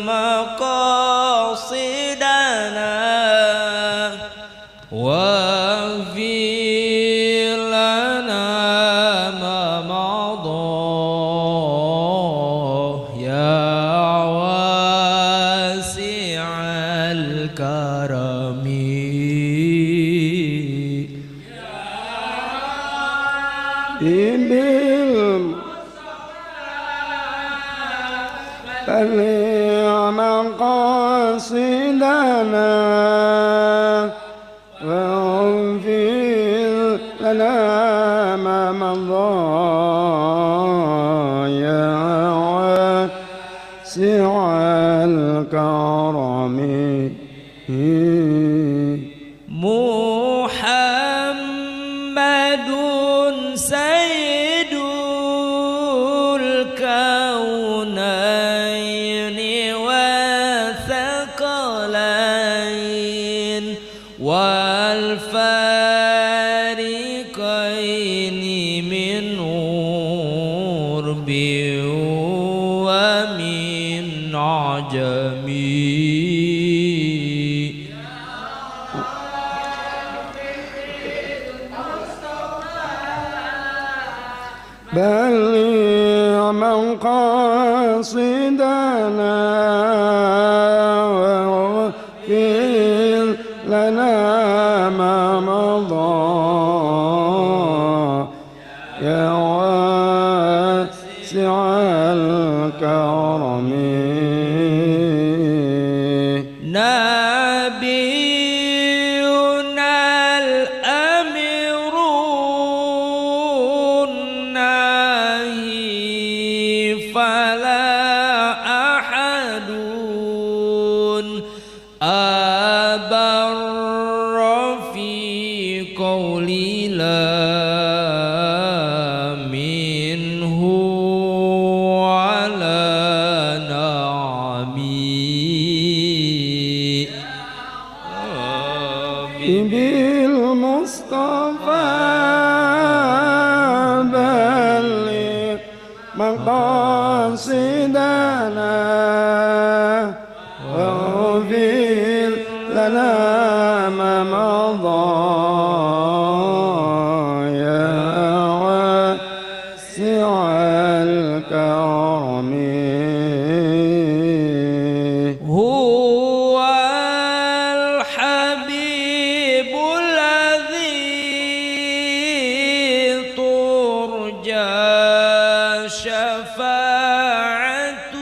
مقاصدنا واغفر لنا ما مضى يا واسع الكرم مقاصدنا واغفر لنا ما مضى يا واسع الكرم محمد سيد الكونين والثقلين والفارقين من عرب ومن عجم بلغ مقاصدنا واغفر لنا ما مضى يا واسع الكرم نبينا الأمير الناهي فلا أحد أبر في قول لا منه على نعمي بالمصطفى بلغ مقاصدنا واغفر لنا ما مضى يا واسع الكرم هو الحبيب الذي ترجى شفاعته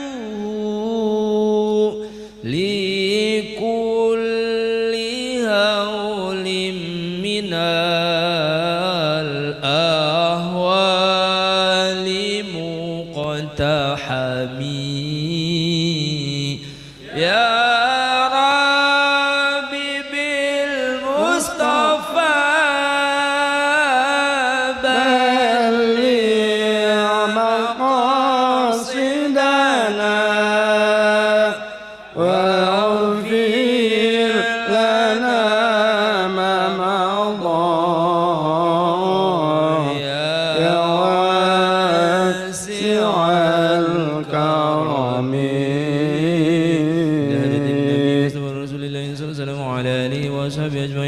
لكل هول من الأهوال مقتحمي يا ربي بالمصطفى بلغ مقاصدنا واغفر لنا ما مضى يا واسع الكرم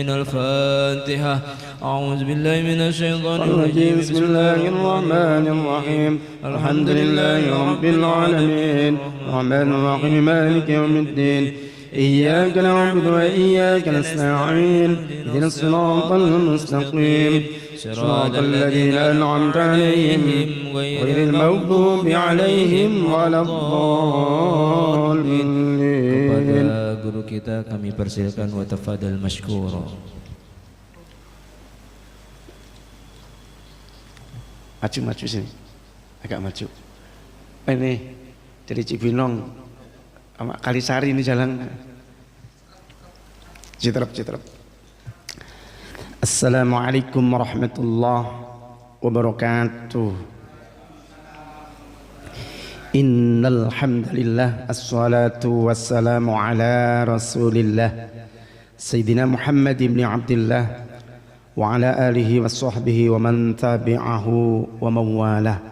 الفاتحة. أعوذ بالله من الشيطان الرجيم. بسم الله الرحمن الرحيم. الحمد لله رب العالمين الرحمن الرحيم مالك يوم الدين إياك نعبد وإياك نستعين اهدنا الصراط المستقيم صراط الذين أنعمت عليهم غير المغضوب عليهم ولا الضالين. Kepada guru kita kami persilakan wa tafadhal mashkura. Maju sini, agak maju. Ini dari Cibinong sama Kalisari ini jalan. Citrep. Assalamualaikum warahmatullahi wabarakatuh. Innal hamdalillah assalatu wassalamu ala Rasulillah Sayyidina Muhammad ibn Abdillah wa ala alihi wa sahbihi wa man tabi'ahu wa mawalah.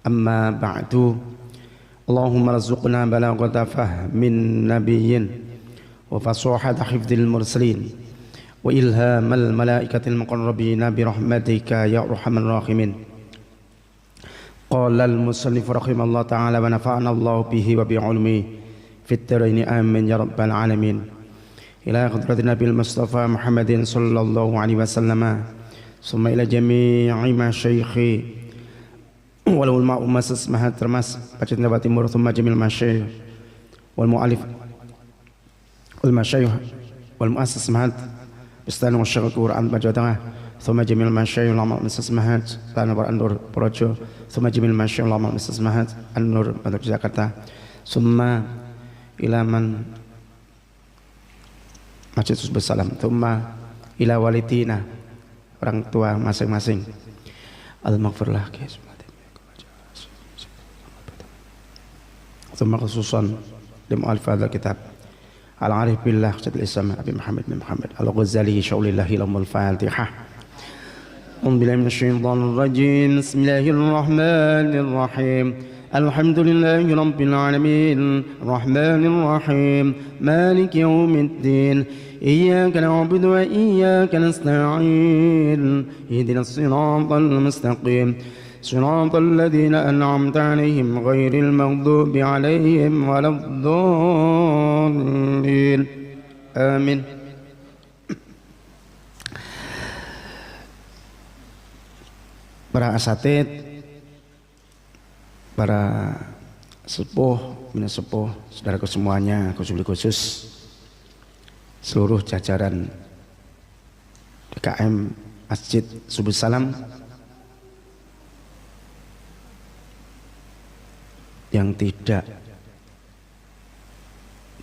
Amma ba'du. Allahumma rzuqna balaghata fahmin nabiyyin wa fasahata hifdzil mursalin wa ilhamal malaikatil muqarrabin bi rahmatika ya arhamar rahimin. Qala al-musannif rahimallahu ta'ala wa nafa'ana Allah bihi wa bi ilmihi fit dharain amin ya rabbal alamin. Ila hadratin Nabil Mustafa Muhammadin sallallahu alaihi wasallam, summa ila jami'i masyayikhi wal ulama umasas mahat termas Pacet Jawa Timur, summa jamil masyayikh wal mu'alif wal masyayikh wal muassas mahat Bistan wa Syekh Quran Jawa Tengah, summa jamil masyayikh ulama umasas mahat Tanah An-Nur Projo, summa jamil masyayikh ulama umasas mahat An-Nur Jakarta, summa ila man Masjid Subul Salam, thumma ila walidina, orang tua masing-masing. Al-maghfirlah thumma khususan li mu'allif hadzal kitab al-arif billah Syaikhul Islam Abi Muhammad bin Muhammad Al-Ghazali syaulillahi lahumul Fatihah. Billahi minasyaitonir rajim. Bismillahirrahmanirrahim. Alhamdulillahi rabbil alamin, rahmanir rahim, maliki yaumiddin. إياك نعبد وإياك نستعين اهدنا الصراط المستقيم صراط الذين أنعمت عليهم غير المغضوب عليهم ولا الضالين آمين. Para asatid, para sepuh, minus sepuh, saudaraku semuanya, khusus seluruh jajaran DKM Masjid Subul Salam yang tidak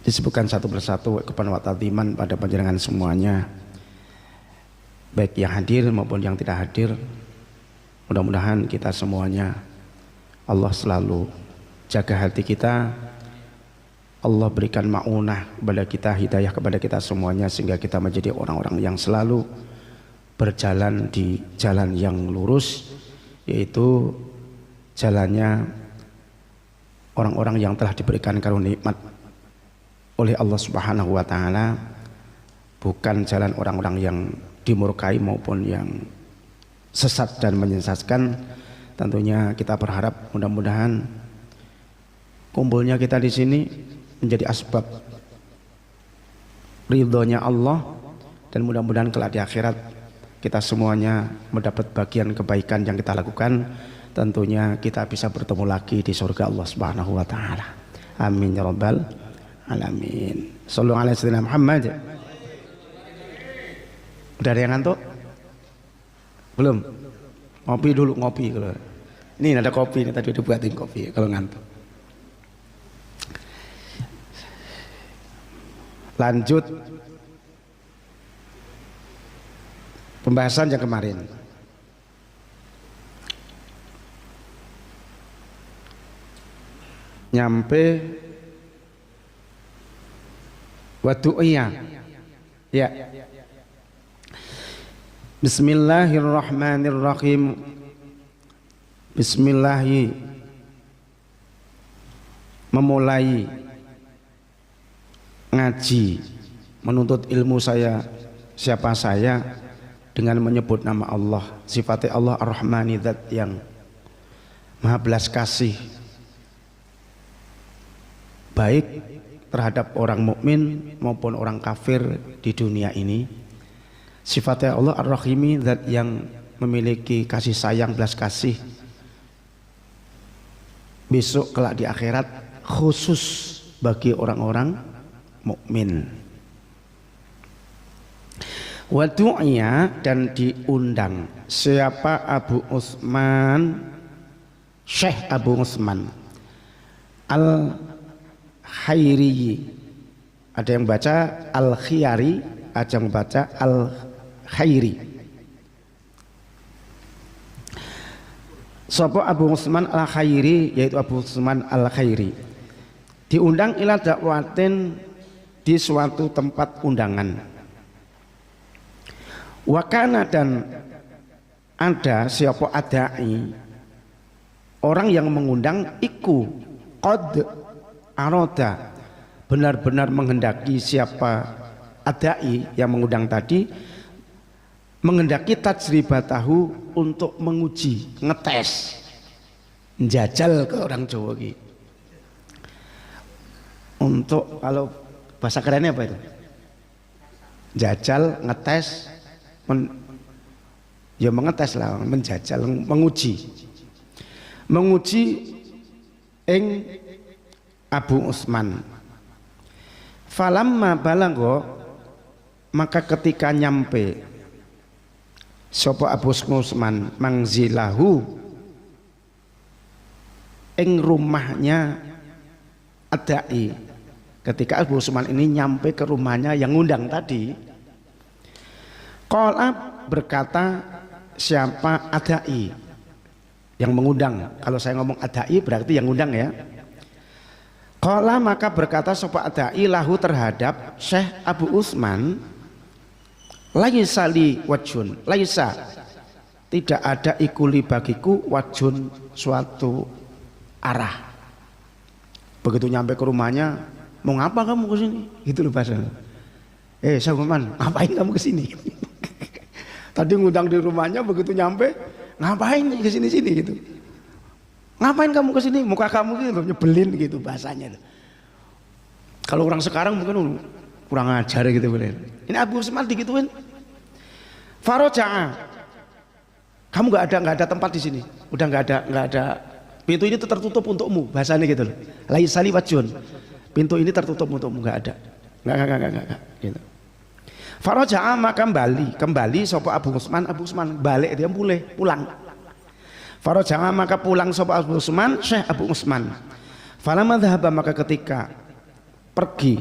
disebutkan satu persatu kepada watadiman pada panjenengan semuanya, baik yang hadir maupun yang tidak hadir. Mudah-mudahan kita semuanya Allah selalu jaga hati kita, Allah berikan ma'unah kepada kita, hidayah kepada kita semuanya, sehingga kita menjadi orang-orang yang selalu berjalan di jalan yang lurus, yaitu jalannya orang-orang yang telah diberikan karunia nikmat oleh Allah Subhanahu wa Ta'ala, bukan jalan orang-orang yang dimurkai maupun yang sesat dan menyesatkan. Tentunya kita berharap mudah-mudahan kumpulnya kita di sini menjadi asbab ridhonya Allah, dan mudah-mudahan kelak di akhirat kita semuanya mendapat bagian kebaikan yang kita lakukan. Tentunya kita bisa bertemu lagi di surga Allah Subhanahu wa Ta'ala. Amin ya rabbal alamin. Shallallahu alaihi wasallam Muhammad. Udah ada yang ngantuk? Belum? Ngopi dulu, ngopi kalau. Ini ada kopi, ini tadi udah buatin kopi kalau ngantuk. Lanjut pembahasan yang kemarin. Nyampe wadu'iyah. Ya. Bismillahirrahmanirrahim. Bismillahi, memulai ngaji, menuntut ilmu saya, siapa saya, dengan menyebut nama Allah, sifatnya Allah Ar-Rahmani, zat yang maha belas kasih, baik terhadap orang mukmin maupun orang kafir di dunia ini. Sifatnya Allah Ar-Rahimi, zat yang memiliki kasih sayang, belas kasih besok kelak di akhirat, khusus bagi orang-orang mukmin. Wa du'iya, dan diundang. Siapa? Abu Utsman, Syekh Abu Utsman Al-Khairi. Ada yang baca Al-Khiyari, ada yang baca Al-Khairi. Sapa Abu Utsman Al-Khairi, yaitu Abu Utsman Al-Khairi, diundang ila dakwatin, di suatu tempat undangan. Wakana, dan ada siapa adai, orang yang mengundang, iku qad aroda, benar-benar menghendaki siapa adai yang mengundang tadi, menghendaki tajribatahu, untuk menguji, ngetes, njajal ke orang Jawa gitu. Untuk, kalau bahasa kerennya apa itu? Jajal, ngetes, ya mengetes lah, menjajal, menguji ing Abu Utsman. Falamma balagho, maka ketika nyampe sapa Abu Utsman mangzilahu ing rumahnya adai, ketika Abu Utsman ini nyampe ke rumahnya yang ngundang tadi, qala, berkata siapa adai yang mengundang. Kalau saya ngomong adai berarti yang ngundang ya. Qala, maka berkata sapa adai lahu terhadap Syekh Abu Utsman, laisa li wajun, laisa, tidak ada ikuli bagiku, wajun, suatu arah. Begitu nyampe ke rumahnya, mau ngapa kamu ke sini? Gitu loh bahasanya. Syekh Utsman, ngapain kamu ke sini? Tadi ngundang di rumahnya, begitu nyampe, ngapain ke sini-sini gitu. Ngapain kamu ke sini? Muka kamu gitu nyebelin gitu bahasanya. Kalau orang sekarang mungkin kurang ajar gitu bener. Ini Abu Utsman digituin. Faroja'a, kamu nggak ada tempat di sini. Udah nggak ada. Pintu ini tertutup untukmu, bahasanya gitu loh. Laisa li wajun. Pintu ini tertutup untukmu, nggak ada. Nggak gitu. Faroja'a, maka kembali sapa Abu Utsman balik, dia pulang. Faroja'a, maka pulang sapa Abu Utsman, Syekh Abu Utsman. Falamma dhahaba, maka ketika pergi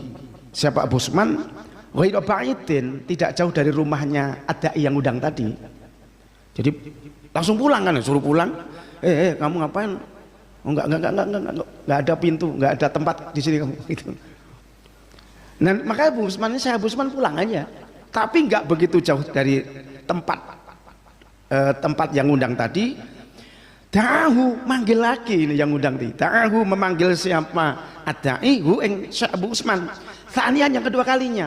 siapa Abu Utsman, ghairu ba'idin, tidak jauh dari rumahnya adai yang undang tadi. Jadi langsung pulang kan, suruh pulang. Kamu ngapain? Oh, enggak ada pintu, enggak ada tempat di sini kamu gitu. Nah, maka Abu Utsman ini, saya Abu Utsman pulang aja. Tapi enggak begitu jauh dari tempat yang undang tadi. Da'ahu, manggil lagi ini yang undang tadi. Da'ahu, memanggil siapa adai hu ing Syekh Abu Utsman. Sanian, yang kedua kalinya.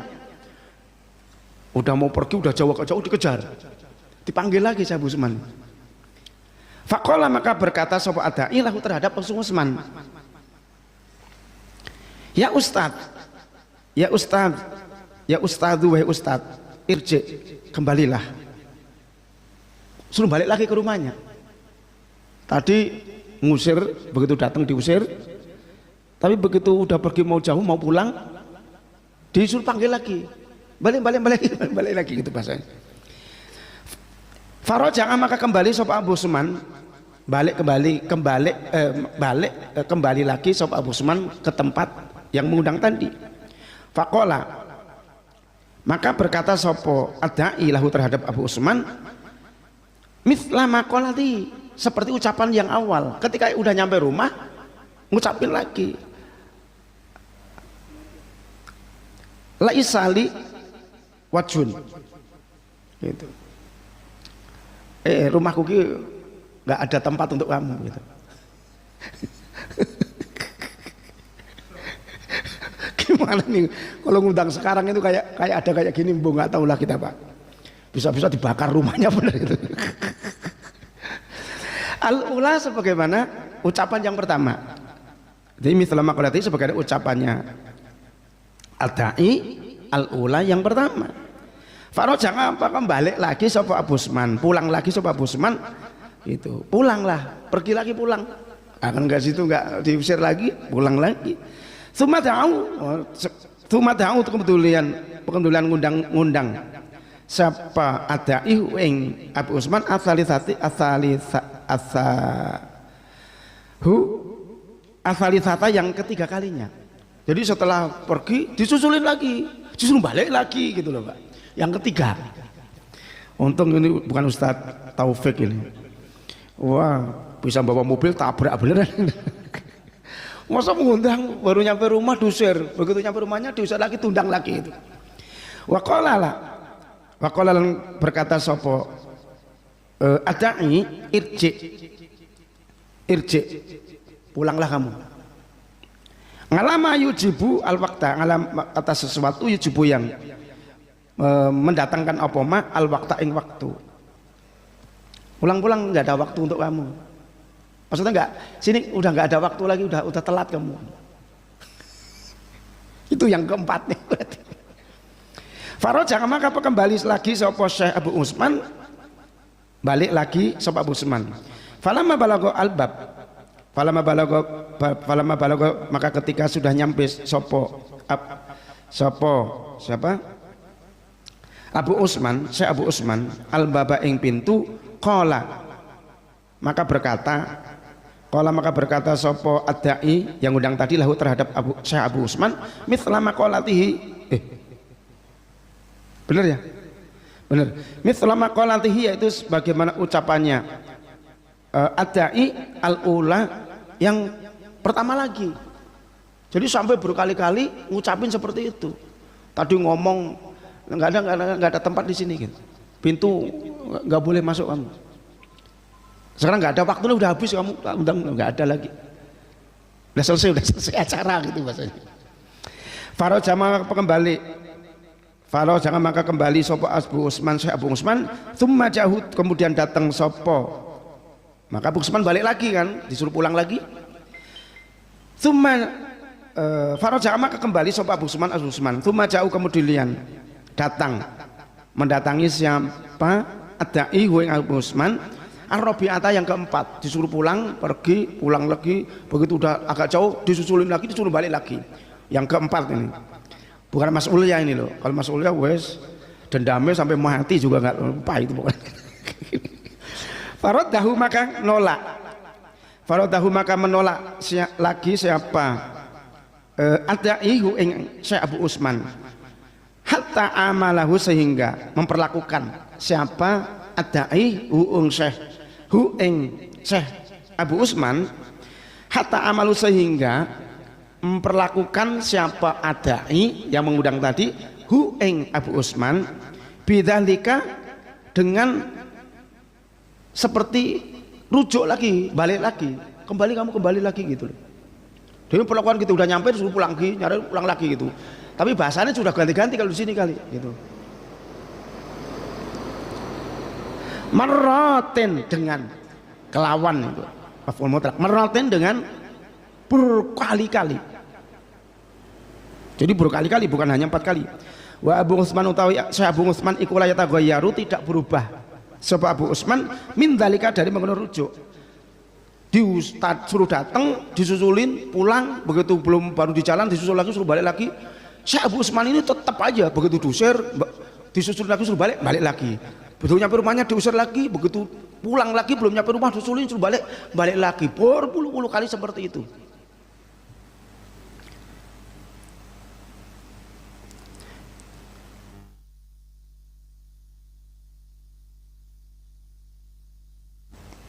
Udah mau pergi, udah jauh dikejar. Dipanggil lagi Syekh Abu Utsman. Faqala, maka berkata sapa adai lahu terhadap Abu Utsman, ya Ustad, wahai Ustad, irji, kembalilah. Suruh balik lagi ke rumahnya. Tadi ngusir, begitu datang diusir, tapi begitu udah pergi mau jauh mau pulang, disuruh panggil lagi, balik lagi gitu bahasanya. Faroja'a, maka kembali sapa Abu Utsman, kembali lagi sapa Abu Utsman ke tempat yang mengundang tadi. Faqala, maka berkata sapa adai lahu terhadap Abu Utsman, mithla maqalati, seperti ucapan yang awal. Ketika udah nyampe rumah, ngucapin lagi, laisa li wajun gitu. Rumahku ki nggak ada tempat untuk kamu gitu. Gimana nih kalau ngundang sekarang itu kayak ada kayak gini, nggak tahu lah kita Pak. Bisa-bisa dibakar rumahnya benar itu. Al-ula, sebagaimana ucapan yang pertama. Jadi mithla maqalati, sebagai ucapannya adai al-ula yang pertama. Faroja'a, apa kembali lagi sapa Abu Utsman, pulang lagi sapa Abu Utsman itu, pulanglah, pergi lagi pulang. Akan enggak situ, enggak diusir lagi, pulang lagi. Tsumma da'u untuk kepedulian ngundang siapa adai ing Abu Utsman asalisata yang ketiga kalinya. Jadi setelah pergi disusulin lagi, disuruh balik lagi gitu loh Pak. Yang ketiga. Untung ini bukan Ustadz Taufik ini. Wah, bisa bawa mobil tabrak beneran. Masa mengundang baru nyampe rumah diusir, begitu nyampe rumahnya diusir lagi, tundang lagi itu. Waqala berkata sapa adai irji, pulanglah kamu. Ngalama yujibu al wakta, ngalam kata sesuatu yujibu yang mendatangkan apa ma al wakta ing waktu. Pulang-pulang nggak ada waktu untuk kamu. Maksudnya nggak, sini udah nggak ada waktu lagi, udah telat kamu. Itu yang keempat nih. Faraja maka kembali lagi sapa Syekh Abu Usman, balik lagi sapa Abu Usman. Falamma balago albab, falamma balago maka ketika sudah nyampe siapa? Abu Usman, Syekh Abu Usman albaba ing pintu qala maka berkata sapa ad-da'i yang undang tadi lahu terhadap Syekh Abu Usman mithla maqalatihi benar ya? Benar. Mithla maqalatihi yaitu sebagaimana ucapannya ad-da'i al-ula yang pertama lagi. Jadi sampai berkali-kali ngucapin seperti itu. Tadi ngomong nggak ada tempat di sini gitu. Pintu nggak boleh masuk kamu. Sekarang nggak ada waktunya, udah habis kamu undang, nggak ada lagi. Udah selesai acara gitu bahasanya. Faro jamaah kembali. Faro jangan maka kembali sopo Abu Usman, Syekh Abu Usman, thumma jahud kemudian datang sopo. Maka Abu Usman balik lagi kan, disuruh pulang lagi. Thumma Faro jangan maka kembali sopo Abu Usman, thumma jauh kemudian datang mendatangi siapa? Ad-da'i ing Abu Usman Ar-Rabi'ata yang keempat, disuruh pulang lagi, begitu udah agak jauh disusulin lagi, disuruh balik lagi. Yang keempat ini bukan mas'ul ya ini loh. Kalau mas'ul ya wes dendamnya sampai mati juga nggak lupa itu pokoknya. Faradahu maka nolak. Faradahu maka menolak lagi siapa? Ad-da'ihu ing Syekh Abu Usman. Hatta amalahu sehingga memperlakukan siapa? Ad-da'i hu Syekh Abu Usman hatta amalu sehingga memperlakukan siapa ad-da'i yang mengundang tadi hu ing Abu Usman bidzalika dengan seperti rujuk lagi, balik lagi, kamu kembali lagi gitu loh. Jadi perlakuan gitu udah nyampe disuruh pulang lagi, nyari pulang lagi gitu. Tapi bahasanya sudah ganti-ganti kalau di sini kali gitu. Marraten dengan kelawan itu maf'ul mutlaq, marraten dengan berkali-kali. Jadi berkali-kali bukan hanya 4 kali. Wa Abu Utsman utawi Syekh Abu Utsman iku la yataghayyaru tidak berubah. Sebab Abu Utsman min dzalika dari mengenai rujuk. Suruh datang, disusulin, pulang, begitu belum baru di jalan disusul lagi suruh balik lagi. Syekh Abu Utsman ini tetap aja begitu diusir disusul lagi suruh balik lagi. Begitu nyampe rumahnya diusir lagi, begitu pulang lagi belum nyampe rumah disusulin suruh balik lagi, berpuluh-puluh kali seperti itu.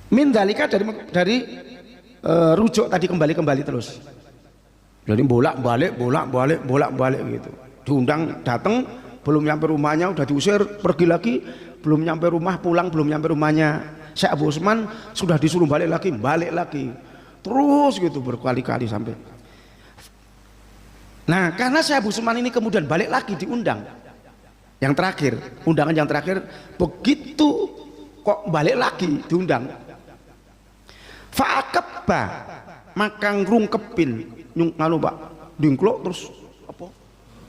Min dalika dari rujuk tadi kembali terus. Jadi bolak-balik gitu. Diundang datang, belum nyampe rumahnya udah diusir, pergi lagi, belum nyampe rumah pulang, belum nyampe rumahnya Syekh Abu Usman sudah disuruh balik lagi. Terus gitu berkali-kali sampai. Nah, karena Syekh Abu Usman ini kemudian balik lagi diundang. Yang terakhir, undangan yang terakhir begitu kok balik lagi diundang. Fa'akabba maka ngrungkepin Pak dingklok terus apa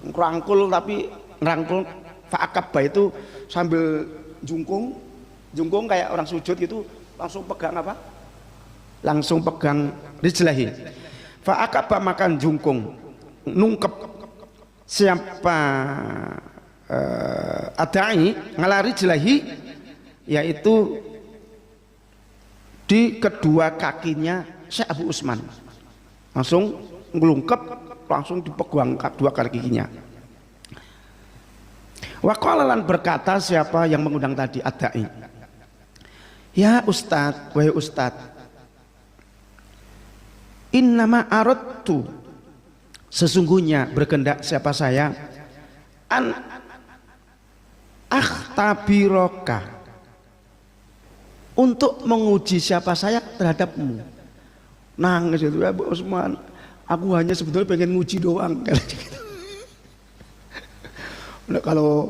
ngerangkul tapi ngerangkul. Fa'akabba itu sambil jungkung kayak orang sujud gitu, langsung pegang apa? Langsung pegang rijlahi. Fa'akabba makan jungkung nungkep siapa ad-da'i ngalari rijlahi yaitu di kedua kakinya Syekh Abu Usman, langsung ngelungkep, langsung dipegang kedua kakinya. Waqalalan berkata siapa yang mengundang tadi ad-da'i, ya Ustadz, wahai Ustadz, innama aradtu sesungguhnya berkehendak siapa saya an akhtabiroka untuk menguji siapa saya terhadapmu. Nangis itu ya Abu Usman, Aku hanya sebetulnya pengen nguji doang. Nah, kalau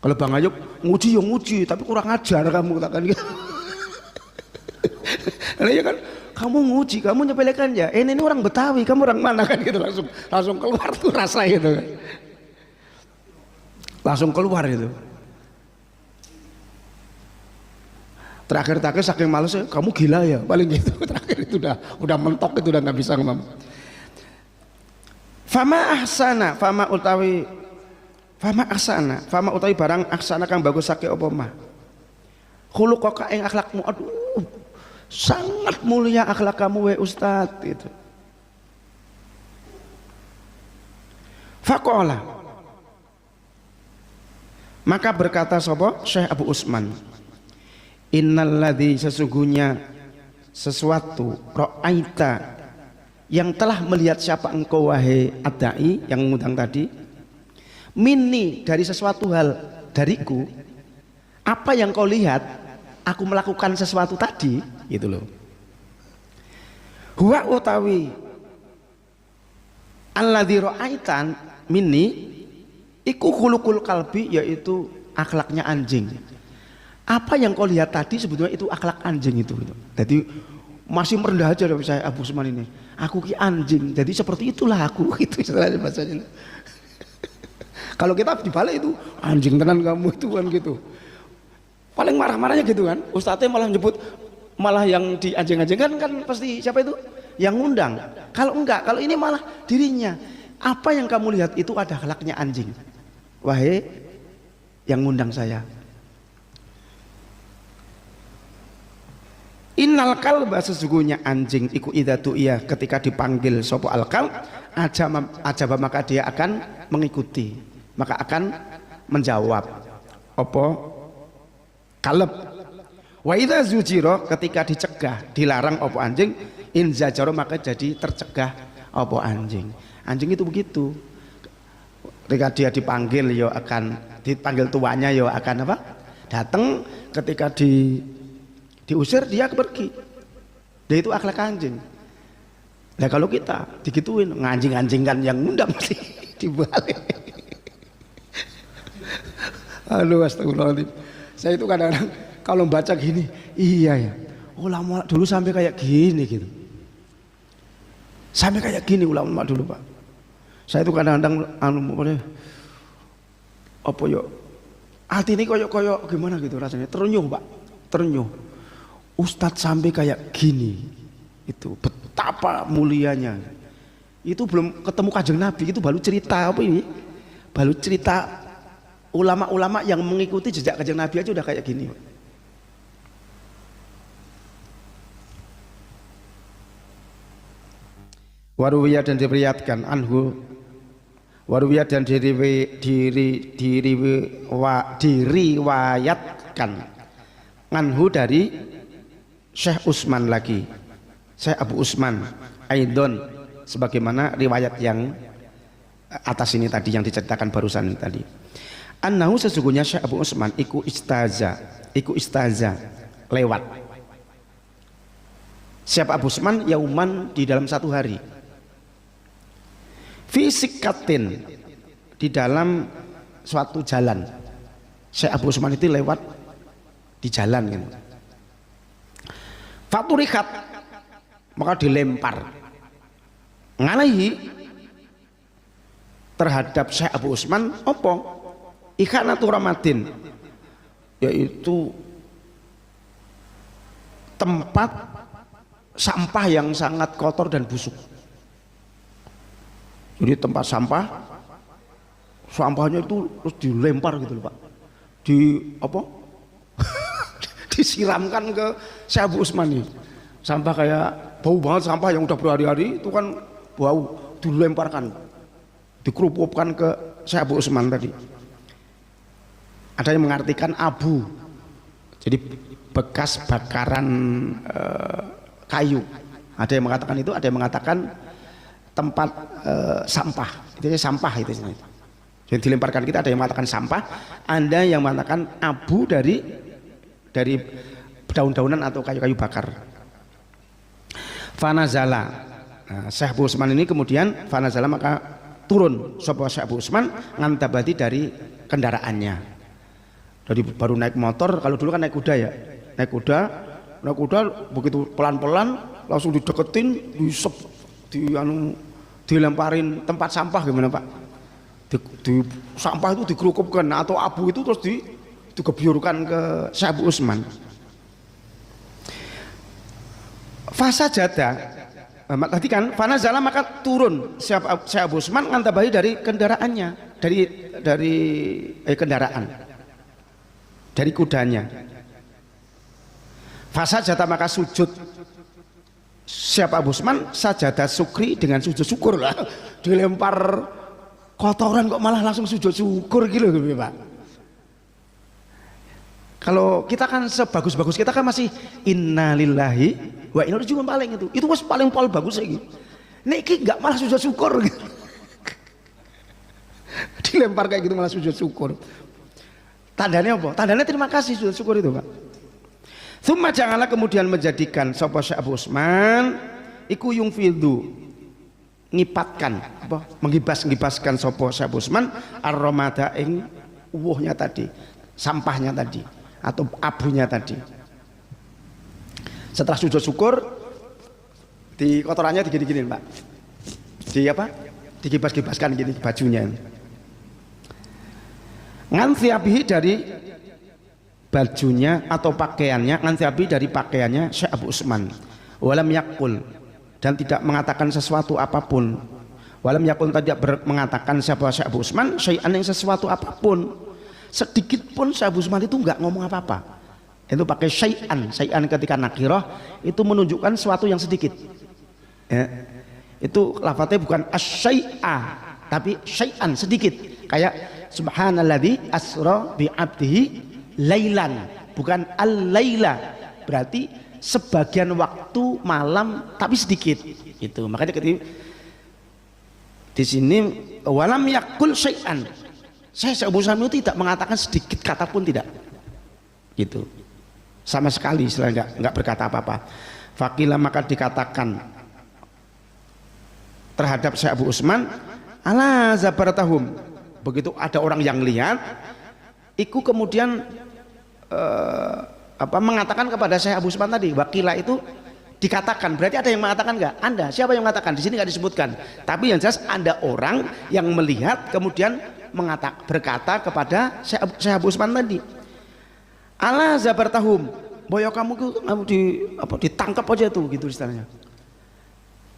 Bang Ayub nguji ya nguji, tapi kurang ajar kamu katakan gitu. Nah, ya kan, kamu nguji, kamu nyepelekan ya. Ini orang Betawi, kamu orang mana kan gitu, langsung keluar tuh rasa gitu kan. Langsung keluar itu. Terakhir saking males, kamu gila ya, paling gitu. Terakhir itu udah mentok, itu udah nggak bisa ngomong. Fama ahsana, fama utawi barang aksana kang bagus sake apa mah. Khuluqaka ing akhlakmu, aduh sangat mulia akhlak kamu we Ustaz itu. Faqala, maka berkata sapa Syekh Abu Usman, innalladzi sesungguhnya sesuatu ra'aita yang telah melihat siapa engkau wahai adai yang mengundang tadi, minni dari sesuatu hal dariku, apa yang kau lihat aku melakukan sesuatu tadi gitu loh. Huwa utawi alladzi ra'aitan minni iku khuluqul kalbi, yaitu akhlaknya anjing. Apa yang kau lihat tadi sebetulnya itu akhlak anjing itu. Jadi masih merendah aja dari saya Abu Usman ini. Aku ki anjing, jadi seperti itulah aku itu istilahnya bahasanya. Kalau kita dibalik itu anjing tenan kamu itu kan gitu. Paling marah-marahnya gitu kan. Ustadznya malah nyebut, malah yang di anjing-anjingkan kan pasti siapa itu? Yang ngundang. Kalau enggak, kalau ini malah dirinya. Apa yang kamu lihat itu ada akhlaknya anjing. Wahai yang ngundang saya. Innal kalba, sesungguhnya anjing iku idza tu'iya, ketika dipanggil sapa al kalb ajaba maka dia akan mengikuti, maka akan menjawab apa kalb. Wa idza zujira, ketika dicegah dilarang apa anjing, in zajara maka jadi tercegah apa anjing. Anjing itu begitu, ketika dia dipanggil ya akan dipanggil tuanya ya akan apa datang, ketika diusir dia pergi. Dia itu akhlak anjing. Nah kalau kita digituin nganjing-anjingkan yang ngundang sih dibalik. Aduh astagfirullahaladzim. Saya itu kadang-kadang kalau baca gini, iya ya, ulama dulu sampai kayak gini gitu. Sampai kayak gini ulama dulu Pak. Saya itu kadang-kadang apa yo, hati ini koyok gimana gitu rasanya, terenyuh Pak, terenyuh. Ustadz sampai kayak gini, itu betapa mulianya. Itu belum ketemu Kanjeng Nabi, itu baru cerita apa ini? Baru cerita ulama-ulama yang mengikuti jejak Kanjeng Nabi aja udah kayak gini. Waruwiyah dan diriwayatkan anhu, waruwiyah dan diriwayatkan anhu dari Syekh Usman lagi, Syekh Abu Usman Aidon, sebagaimana riwayat yang atas ini tadi yang diceritakan barusan tadi. Annahu, sesungguhnya Syekh Abu Usman iku istaza lewat. Siapa Abu Usman? Yauman, di dalam satu hari. Fisikatin, di dalam suatu jalan. Syekh Abu Usman itu lewat di jalan gitu. Faturikat, maka dilempar ngalahi terhadap Syekh Abu Usman apa? Ikhanatu Ramadin, yaitu tempat sampah yang sangat kotor dan busuk. Jadi tempat sampahnya itu terus dilempar gitu loh Pak, di apa? Disiramkan ke Syekh Abu Usman nih. Sampah kayak bau banget, sampah yang udah berhari-hari itu kan bau, dilemparkan, dikerupukkan ke Syekh Abu Usman tadi. Ada yang mengartikan abu, jadi bekas bakaran kayu. Ada yang mengatakan itu, ada yang mengatakan tempat sampah. Itu sampah itu. Jadi dilemparkan kita, ada yang mengatakan sampah, ada yang mengatakan abu dari daun-daunan atau kayu-kayu bakar. Fanazala, Syekh Abu Usman ini kemudian fanazala maka turun sapa Syekh Abu Usman ngantabati dari kendaraannya. Dari baru naik motor, kalau dulu kan naik kuda ya. Naik kuda begitu pelan-pelan langsung dideketin, dilemparin tempat sampah gimana Pak? Di sampah itu dikerukupkan atau abu itu terus digebyurkan ke Syekh Abu Usman. Fasajada tadi kan fanazala maka turun Syekh Abu Usman ngantabahi dari kendaraannya, dari kendaraan, dari kudanya. Fasajada maka sujud Syekh Abu Usman sajadah syukri dengan sujud syukur lah. Dilempar kotoran kok malah langsung sujud syukur gitu Pak. Kalau kita kan sebagus-bagus kita kan masih innalillahi wa inna ilaihi paling itu was paling bagus lagi. Niki enggak malah sujud syukur gitu. Dilempar kayak gitu malah sujud syukur. Tandanya apa? Tandanya terima kasih sujud syukur itu Pak. Tsumma janganlah kemudian menjadikan sapa Syekh Abu Usman iku yungfidu ngipatkan apa menggibas-gibaskan sapa Syekh Abu Usman ar-ramada ing uwuhnya tadi, sampahnya tadi atau abunya tadi. Setelah sujud syukur di kotorannya digini-giniin Pak. Di apa? Digibas-gibaskan gini bajunya. Ngansiabihi dari bajunya atau pakaiannya, ngansiabihi dari pakaiannya Syekh Abu Usman. Walam yakul dan tidak mengatakan sesuatu apapun. Walam yakul tidak mengatakan siapa Syekh Abu Usman syai'an yang sesuatu apapun. Sedikit pun Syekh Abu Usman itu enggak ngomong apa-apa. Itu pakai syai'an ketika nakirah itu menunjukkan sesuatu yang sedikit ya. Itu lafadznya bukan asy-syai'a tapi syai'an sedikit, kayak subhanalladzi asra bi 'abdihi lailan, bukan al-laila, berarti sebagian waktu malam tapi sedikit itu. Makanya ketika di sini walam yakul syai'an, Syekh Abu Usman itu tidak mengatakan sedikit kata pun tidak gitu, sama sekali istilahnya enggak berkata apa-apa. Fakila maka dikatakan terhadap Syekh Abu Usman ala zabaratahum, begitu ada orang yang lihat iku kemudian mengatakan kepada Syekh Abu Usman tadi, wakila itu dikatakan, berarti ada yang mengatakan enggak? Anda, siapa yang mengatakan? Di sini enggak disebutkan, tapi yang jelas ada orang yang melihat kemudian berkata kepada Syekh Abu Usman tadi, ala zabartahum, boyo kamu ditangkap aja tuh gitu istilahnya.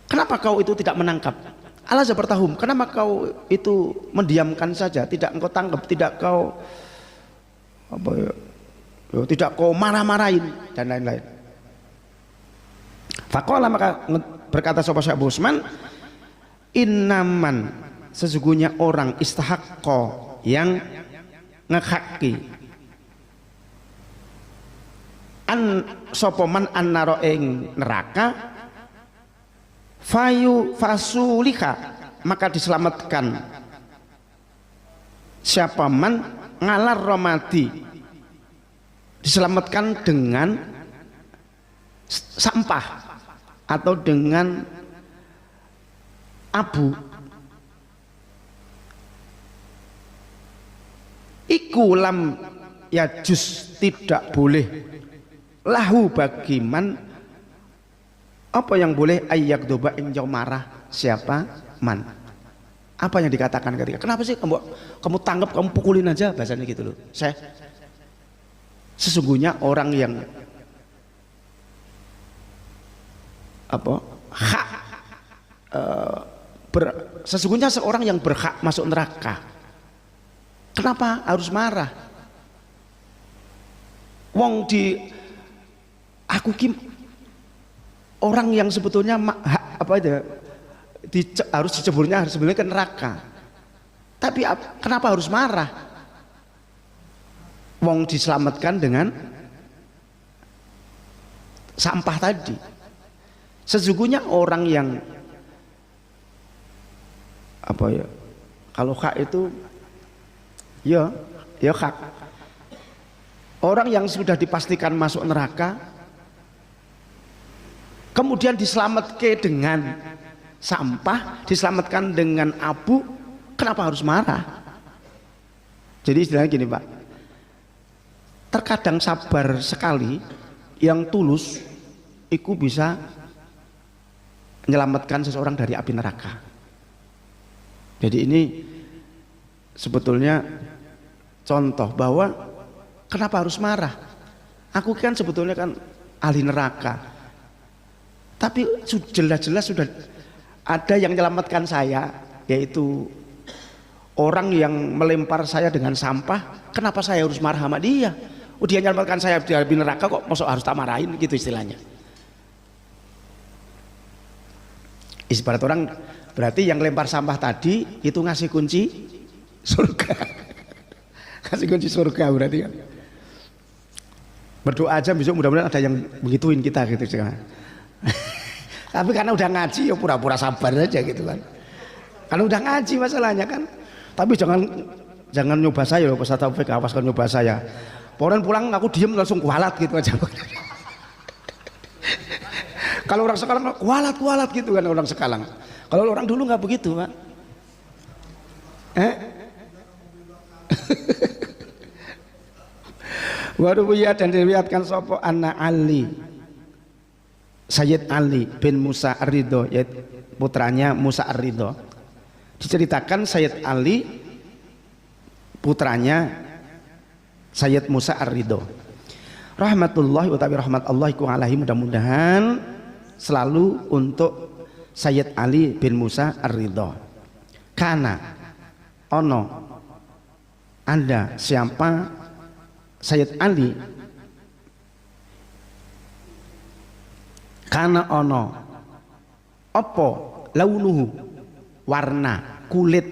Kenapa kau itu tidak menangkap? Ala zabartahum, kenapa kau itu mendiamkan saja, tidak engkau tangkap, tidak kau tidak kau marah-marahin dan lain-lain. Faqala maka berkata sapa Syekh Abu Usman, innaman sesungguhnya orang istahaqqa yang ngehaki an sapa man annara ing neraka fasulika maka diselamatkan siapa man ngalar romadi, diselamatkan dengan sampah atau dengan abu. Iku lam yajus tidak boleh lahu bagi man apa yang boleh ayak doba injau marah siapa man. Apa yang dikatakan ketika kenapa sih kamu tangkap, kamu pukulin aja bahasanya gitu loh. Sesungguhnya orang yang sesungguhnya seorang yang berhak masuk neraka, kenapa harus marah? Wong aku orang yang sebetulnya harus diceburnya sebenarnya ke neraka, tapi kenapa harus marah? Wong diselamatkan dengan sampah tadi. Sesungguhnya orang yang kalau hak itu ya hak. Orang yang sudah dipastikan masuk neraka kemudian diselamatkan dengan sampah, diselamatkan dengan abu, kenapa harus marah? Jadi istilahnya gini Pak, terkadang sabar sekali yang tulus itu bisa menyelamatkan seseorang dari api neraka. Jadi ini sebetulnya contoh bahwa kenapa harus marah? Aku kan sebetulnya kan ahli neraka, tapi jelas-jelas sudah ada yang menyelamatkan saya, yaitu orang yang melempar saya dengan sampah. Kenapa saya harus marah sama dia? Oh, dia menyelamatkan saya dari api neraka, kok masuk harus tak marahin, gitu istilahnya. Ibarat orang berarti yang lempar sampah tadi itu ngasih kunci surga. Ngasih kunci surga berarti kan. Berdoa aja besok mudah-mudahan ada yang begituin kita gitu kan. Tapi karena udah ngaji ya pura-pura sabar aja gitu kan. Karena udah ngaji masalahnya kan. Tapi jangan nyoba saya loh, Ustaz Taufik, awas kan nyoba saya. Pokoknya pulang aku diem langsung kualat gitu aja. Kalau orang sekarang kualat gitu kan orang sekarang. Kalau orang dulu nggak begitu Pak. Waruwiyah dan diriwayatkan sapa anak Ali, Sayyid Ali bin Musa Ar-Ridho, yaitu putranya Musa Ar-Ridho. Diceritakan Sayyid Ali putranya Sayyid Musa Ar-Ridho, rahmatullahi wa ta'ala rahmat Allah iku alaihi, mudah-mudahan selalu untuk Sayyid Ali bin Musa Ar-Ridho. Karena ono Anda siapa Sayyid Ali, karena ono opo launuhu, warna kulit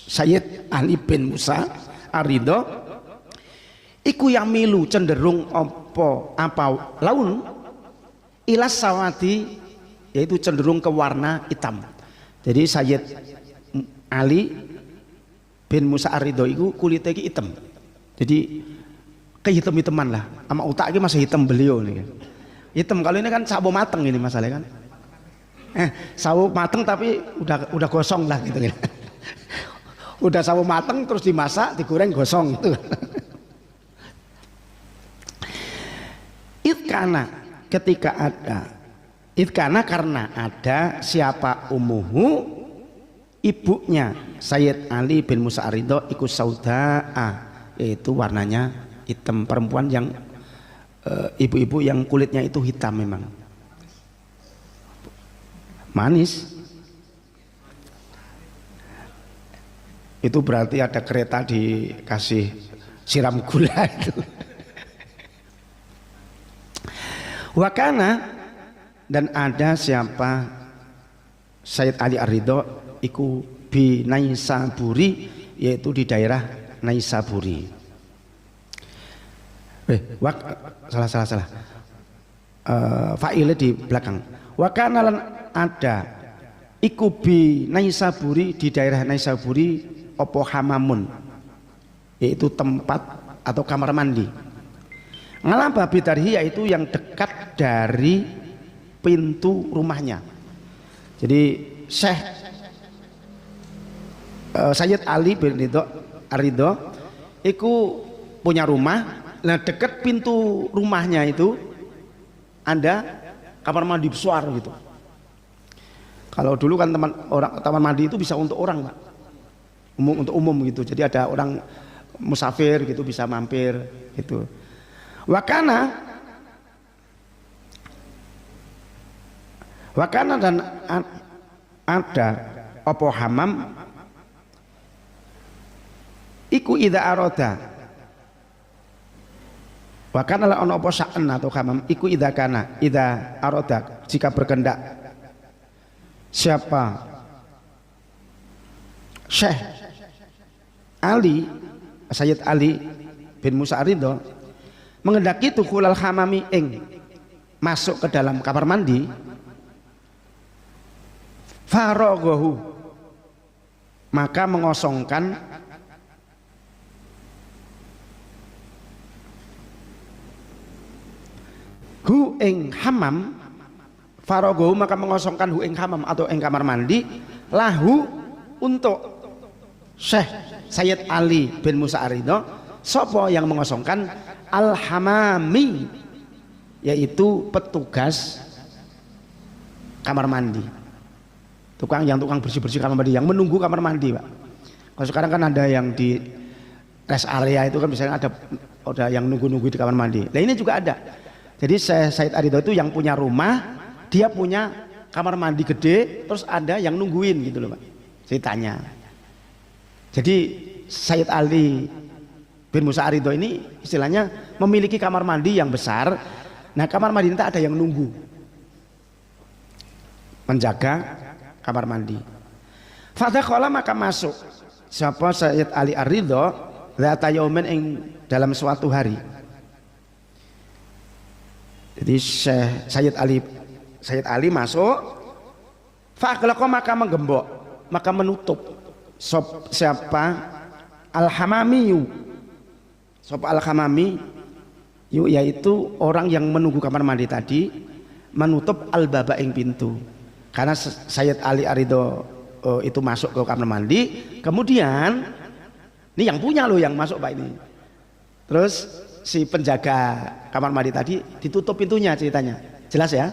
Sayyid Ali bin Musa Ar-Ridho iku yamilu cenderung apa laun ilas sawati, yaitu cenderung ke warna hitam. Jadi Sayyid Ali bin Musa Ar-Ridho itu kulitnya hitam, jadi kayak hitam-hitaman lah, sama otak ini masih hitam beliau nih. Hitam, kalau ini kan sawo mateng ini masalahnya kan. Sawo mateng tapi udah gosong lah gitu kan. Udah sawo mateng terus dimasak, digoreng gosong gitu. Itkana ketika ada, itkana karena ada siapa umuhu, ibunya Sayyid Ali bin Musa Ar-Ridho iku saudaa, yaitu warnanya hitam, perempuan yang ibu-ibu yang kulitnya itu hitam memang manis. Itu berarti ada kereta dikasih siram gula itu. Wakana dan ada siapa Sayyid Ali Ar-Ridho iku bi Naisaburi, yaitu di daerah Naisaburi. Salah. Fa'ilnya di belakang. Wakana lan ada iku bi Naisaburi, di daerah Naisaburi opo hamamun, yaitu tempat atau kamar mandi. Ngalaba bidarhi, yaitu yang dekat dari pintu rumahnya. Jadi Syekh Sayyid Ali bin Ar-Ridho itu punya rumah. Nah dekat pintu rumahnya itu ada kamar mandi besar gitu. Kalau dulu kan kamar mandi itu bisa untuk orang Pak, untuk umum gitu. Jadi ada orang musafir gitu bisa mampir gitu. Wakana dan ada opo hamam iku idza aroda. Wakana la ono opo sa'an atau hamam iku idza kana idza aroda, jika berkehendak siapa Syekh Ali, Sayyid Ali bin Musa Ar-Ridho mengendaki tukulal hamami ing masuk ke dalam kamar mandi, faraghahu maka mengosongkan hu ing hamam, Farogohu maka mengosongkan hu ing hamam atau ing kamar mandi lahu untuk Syekh Sayyid Ali bin Musa Ar-Ridho. Sopo yang mengosongkan? Al-Hamami, yaitu petugas kamar mandi, tukang bersih-bersih kamar mandi, yang menunggu kamar mandi, Pak. Kalau sekarang kan ada yang di rest area itu kan misalnya ada yang nunggu-nunggu di kamar mandi. Nah ini juga ada. Jadi Sayyid Ar-Ridho itu yang punya rumah, dia punya kamar mandi gede, terus ada yang nungguin gitu loh, Pak, ceritanya. Jadi Sayyid Ali bin Musa Ar-Ridho ini istilahnya memiliki kamar mandi yang besar. Nah kamar mandi itu ada yang nunggu, menjaga kamar mandi. Fadakhala maka masuk siapa Sayyid Ali Ar-Ridho dzata yaumin ing dalam suatu hari. Jadi Sayyid Ali masuk, fa'aghlaqa maka menggembok, maka menutup siapa Al-Hamamiyu, siapa Al-Hamami yaitu orang yang menunggu kamar mandi tadi, menutup al-baba ing pintu. Karena Sayyid Ali Ar-Ridho itu masuk ke kamar mandi, kemudian ini yang punya loh yang masuk, Pak, ini. Terus si penjaga kamar mandi tadi ditutup pintunya, ceritanya jelas ya.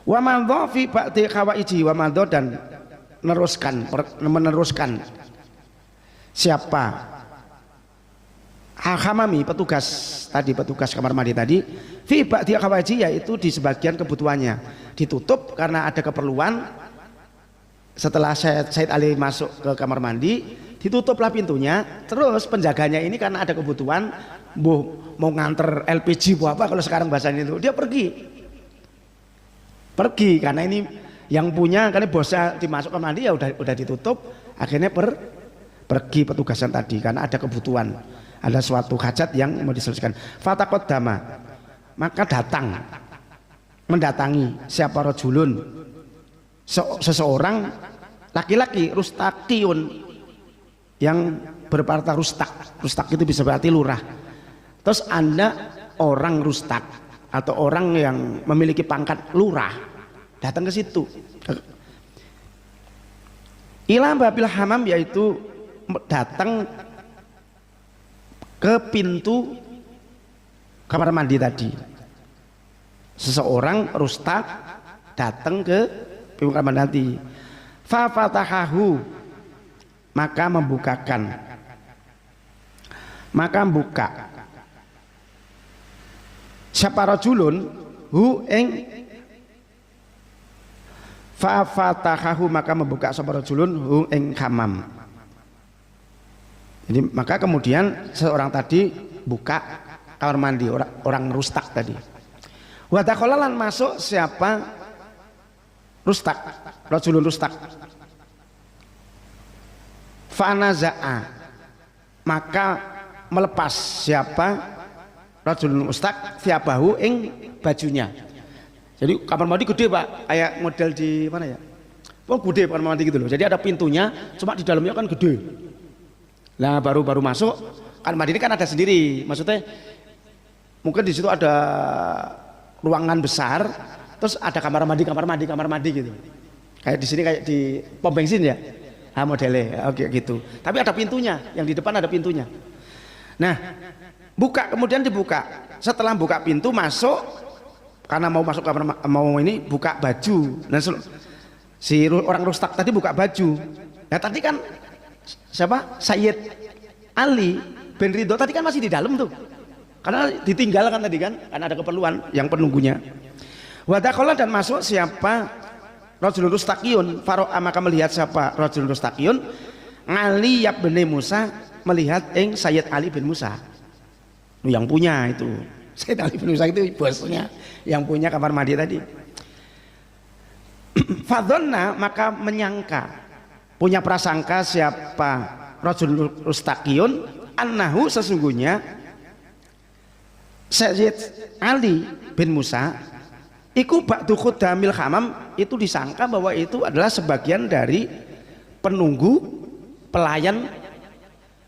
Wa madha fi ba'di khawaiji, wa madha dan meneruskan siapa Al-Hamami, petugas kamar mandi tadi, fi ba'di khawaiji, yaitu di sebagian kebutuhannya ditutup karena ada keperluan. Setelah Sayyid Ali masuk ke kamar mandi, ditutuplah pintunya. Terus penjaganya ini karena ada kebutuhan, mau nganter LPG apa kalau sekarang bahasanya itu, dia pergi karena ini yang punya, karena bosnya dimasukkan mandi ya udah ditutup, akhirnya pergi petugasan tadi karena ada kebutuhan, ada suatu hajat yang mau diselesaikan. Fataqaddama maka mendatangi siapa rajulun, seseorang laki-laki, rustaqiun, yang berparta rustak itu bisa berarti lurah. Terus Anda orang rustak atau orang yang memiliki pangkat lurah datang ke situ, ila babil hamam, yaitu datang ke pintu kamar mandi tadi. Seseorang rustak datang ke pintu kamar mandi, fa fatahahu maka buka siapa rajulun hu ing, fa fatahahu maka membuka siapa rajulun hu ing hamam. Jadi maka kemudian seorang tadi buka kamar mandi, orang rustak tadi. Wa dakhala lan masuk siapa rustak, rajulun rustak. Fa naza'a maka melepas siapa rajulun rustak thiabahu ing bajunya. Jadi kamar mandi gede, Pak, kayak model di mana ya? Oh gede kamar mandi gitu loh. Jadi ada pintunya, cuma di dalamnya kan gede. Nah baru masuk kamar mandi ini kan ada sendiri, maksudnya mungkin di situ ada ruangan besar, terus ada kamar mandi gitu. Kayak di sini kayak di pom bensin ya, nah, modelnya, oke gitu. Tapi ada pintunya, yang di depan ada pintunya. Nah, kemudian dibuka. Setelah buka pintu masuk, karena mau masuk kamar, mau ini buka baju. Nah, si orang rustak tadi buka baju. Nah tadi kan siapa? Sayyid Ali bin Ridho tadi kan masih di dalam tuh. Karena ditinggalkan tadi kan, karena ada keperluan yang penunggunya. Wa dakhala dan masuk siapa rajulun rustaqiyun, faro'a maka melihat siapa rajulun rustaqiyun, Ali bin Musa, melihat Sayyid Ali bin Musa. Yang punya itu. Sayyid Ali bin Musa itu bosnya yang punya kamar mandi tadi. Fadhonna maka menyangka, punya prasangka siapa rajulun rustaqiyun, annahu sesungguhnya Sayyid Ali bin Musa iku ba'du khudamil hamam, itu disangka bahwa itu adalah sebagian dari penunggu pelayan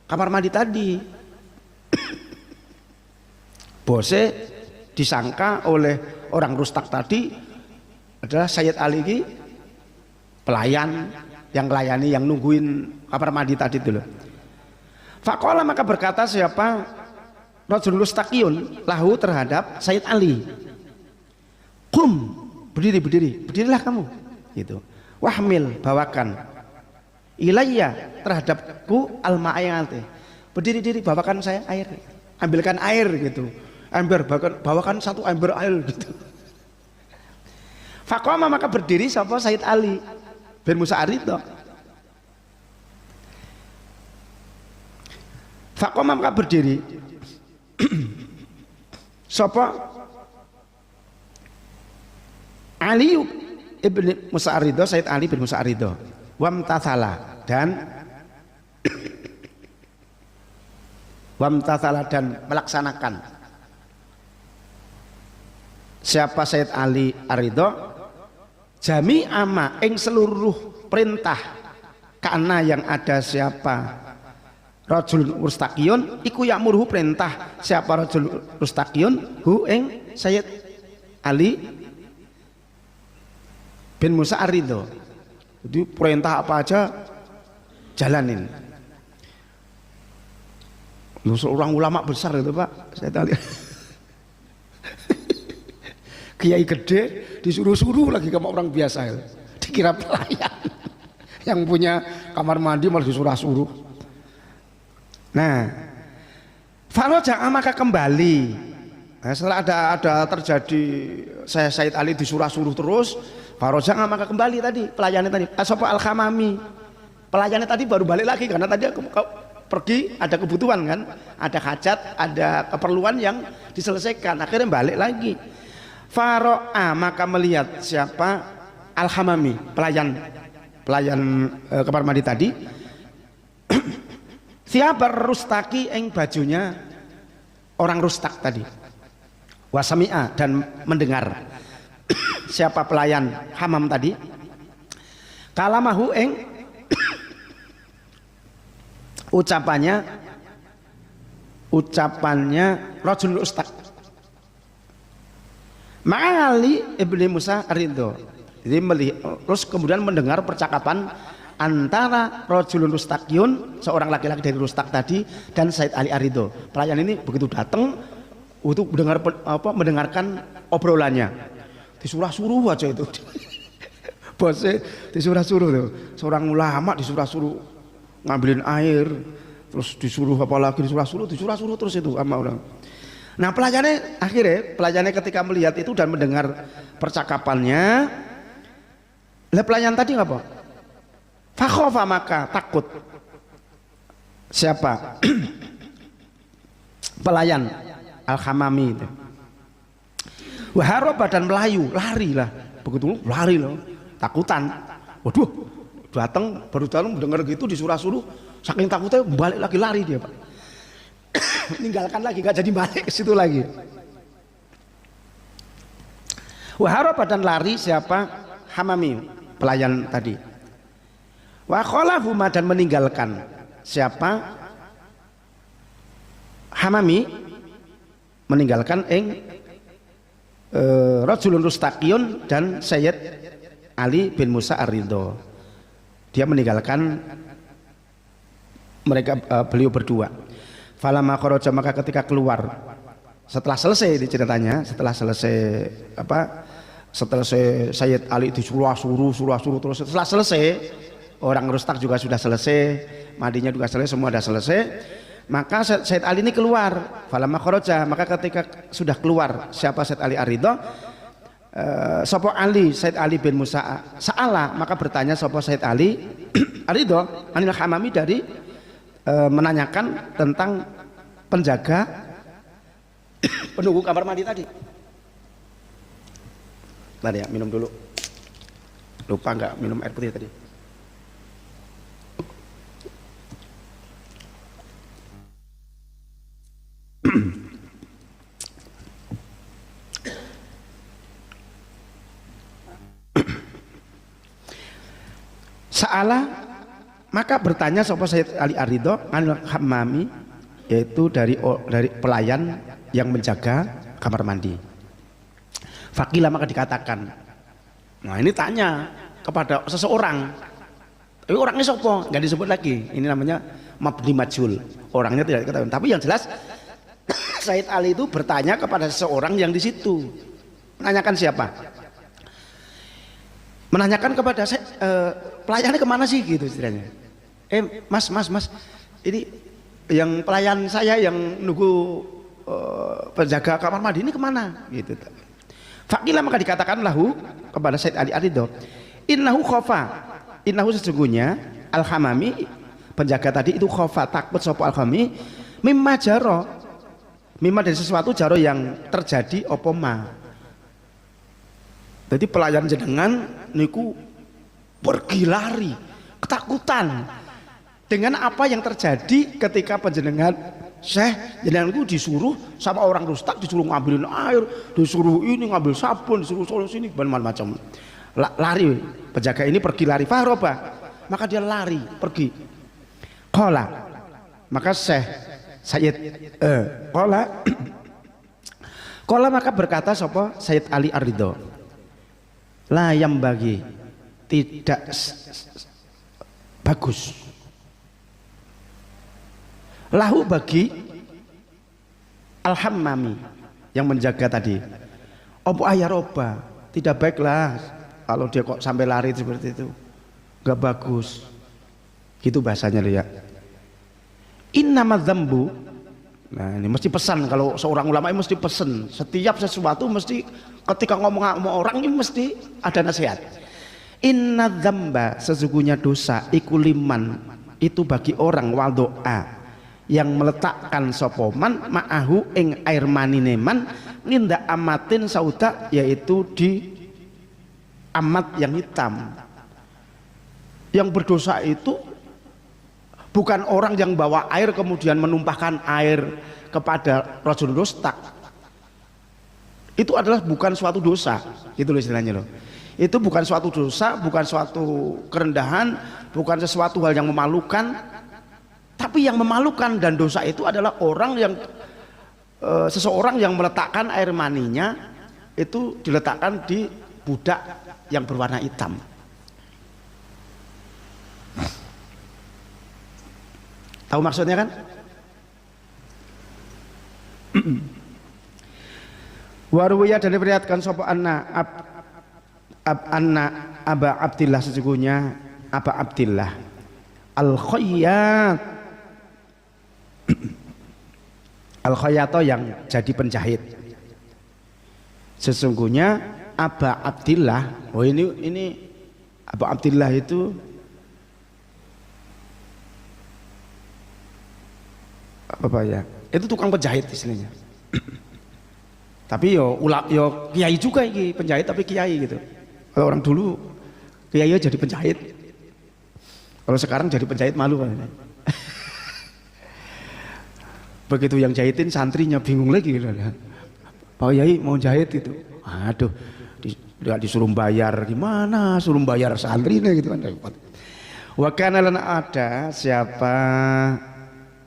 kamar mandi tadi. Bose disangka oleh orang rustak tadi adalah Sayyid Ali ini pelayan yang melayani, yang nungguin kamar mandi tadi dulu. Faqala maka berkata siapa rajulun mustaqiyun lahu terhadap Sayyid Ali, qum, berdirilah kamu gitu. Wahmil, bawakan ilayya terhadapku alma yang ante, berdiri bawakan saya air, ambilkan air gitu, bawakan satu ember air gitu. Faqama maka berdiri siapa Sayyid Ali bin Musa Ar-Ridho. Faqama maka berdiri siapa Ali ibn Musa Ar-Ridho, Sayyid Ali bin Musa Ar-Ridho. Wamtathala dan melaksanakan siapa Sayyid Ali Ar-Ridho jami ama ing seluruh perintah karena yang ada siapa rajul mustaqiyun iku ya'muruhu perintah siapa rajul mustaqiyun hu ing Sayyid Ali bin Musa Ar-Ridho. Jadi perintah apa aja jalanin. Seorang ulama besar itu Pak, saya tahu. Kiai gede disuruh-suruh lagi sama orang biasa, dikira pelayan. Yang punya kamar mandi malah disuruh-suruh. Nah, faraja maka kembali. Nah, setelah ada terjadi Sayyid Ali disuruh-suruh terus, faraja maka kembali tadi pelayannya tadi. Asapa Al-Khamami. Pelayannya tadi baru balik lagi karena tadi pergi ada kebutuhan kan, ada hajat, ada keperluan yang diselesaikan. Akhirnya balik lagi. Faro'a maka melihat siapa Al-Hamami, pelayan kamar mandi tadi. Siapa rustaki ing bajunya orang rustak tadi. Wasami'a dan mendengar siapa pelayan hamam tadi. Kalamahu ing ucapannya rajul rustak. Ma'ali ibni Musa Ar-Ridho. Jadi terus kemudian mendengar percakapan antara rajulun rustakiyun, seorang laki-laki dari rustak tadi, dan Sayyid Ali Ar-Ridho. Pelayan ini begitu datang untuk mendengarkan obrolannya. Disuruh-suruh aja itu. Bosnya disuruh-suruh tuh. Seorang ulama disuruh-suruh ngambilin air, terus disuruh apalagi disuruh-suruh terus itu sama orang. Nah pelayannya ketika melihat itu dan mendengar percakapannya, pelayan tadi apa? Fakhofa maka takut. Siapa? Pelayan Al-Khamami itu. Waharoba dan melayu, lari lah. Begitu lari loh, takutan. Waduh, baru datang mendengar gitu disuruh-suruh, saking takutnya balik lagi lari dia Pak. Meninggalkan lagi, gak jadi balik ke situ lagi. Waharoba dan lari siapa? Hamami, pelayan tadi. Wakholahuma dan meninggalkan siapa? Hamami meninggalkan rajulun rustakiyun dan Sayyid Ali bin Musa Ar-Ridho. Dia meninggalkan mereka beliau berdua. Falamma kharaja maka ketika keluar setelah selesai ceritanya, setelah selesai Sayyid Ali disuruh-suruh terus, setelah selesai orang rustak juga sudah selesai, mandinya juga selesai, semua sudah selesai, maka Sayyid Ali ini keluar. Falamma kharaja maka ketika sudah keluar siapa Sayyid Ali Ar-Ridho, sapa Ali Sayyid Ali bin Musa Sa'ala maka bertanya sapa Sayyid Ali Ar-Ridho anil Hamami dari menanyakan tentang penjaga penunggu kamar mandi tadi. Tadi ya minum dulu, lupa nggak minum air putih tadi. Sa'ala maka bertanya sapa Sayyid Ali Ar-Ridho anil Hammami, yaitu dari pelayan yang menjaga kamar mandi. Fakila maka dikatakan Nah ini tanya kepada seseorang, tapi orangnya siapa? Nggak disebut lagi. Ini namanya mabni majhul, orangnya tidak diketahui. Tapi yang jelas Sayyid Ali itu bertanya kepada seseorang yang di situ. Menanyakan siapa? Menanyakan kepada saya, pelayannya kemana sih gitu istilahnya. Mas, ini yang pelayan saya yang nunggu penjaga kamar mandi ini kemana? Gitu. Fakilah maka dikatakan lahu kepada Sayyid Ali Arido, innahu khofa, innahu sesungguhnya al-hamami penjaga tadi itu khofa takut sopo al-hamami mimma jaro, mimma dari sesuatu jaro yang terjadi opoma. Jadi pelayan jenengan niku pergi lari ketakutan dengan apa yang terjadi ketika penjenengan Syekh jenengan itu disuruh sama orang rustak, disuruh ngambilin air, disuruh ini ngambil sabun, disuruh sini macam-macam. Lari penjaga ini pergi lari faroba, maka dia lari pergi. Qala maka Syekh Sayyid Qala maka berkata sapa Sayyid Ali Ar-Ridho, la yang bagi tidak bagus lahu bagi al-hammami yang menjaga tadi opo ayaroba tidak baiklah kalau dia kok sampai lari seperti itu, gak bagus gitu bahasanya lihat. Innama dzambu, nah ini mesti pesan, kalau seorang ulama ini mesti pesan setiap sesuatu, mesti ketika ngomong sama orang ini mesti ada nasihat. Inna dzamba sesungguhnya dosa ikuliman itu bagi orang wadoa yang meletakkan sopoman ma'ahu ing air manineman ninda amatin sauda, yaitu di amat yang hitam. Yang berdosa itu bukan orang yang bawa air kemudian menumpahkan air kepada rajul rustak, itu adalah bukan suatu dosa, gitu loh istilahnya loh. Itu bukan suatu dosa, bukan suatu kerendahan, bukan sesuatu hal yang memalukan. Tapi yang memalukan dan dosa itu adalah orang yang seseorang yang meletakkan air maninya itu diletakkan di budak yang berwarna hitam. Tahu maksudnya kan? Warwiya dan diriwayatkan sapa anna Aba Abdillah sesungguhnya Aba Abdillah al-Khayyat al-Khayyato yang jadi penjahit. Sesungguhnya Aba Abdillah, oh ini Aba Abdillah itu apa ya? Itu tukang penjahit istilahnya. Tapi yo kiai juga ini penjahit, tapi kiai gitu. Kalau orang dulu kiai jadi penjahit. Kalau sekarang jadi penjahit malu kan. Begitu yang jahitin santrinya bingung lagi gitu. Pak Yai mau jahit itu, aduh disuruh bayar, gimana suruh bayar santrinya gitu kan. Wakana lana ada siapa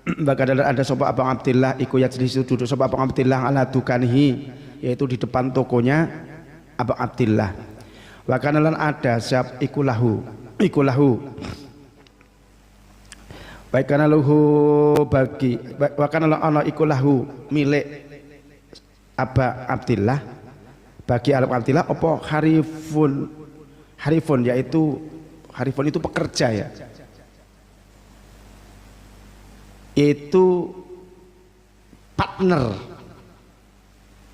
bakal ada sopa Abang Abdillah iku yajlisu duduk sopa Abang Abdillah ala dukanihi, yaitu di depan tokonya Abang Abdillah. Wakana lana ada siap ikulahu baik karena luhu bagi wakana ana iku lahu milik Aba Abdillah bagi Aba Abdillah apa harifun yaitu harifun itu pekerja ya, itu partner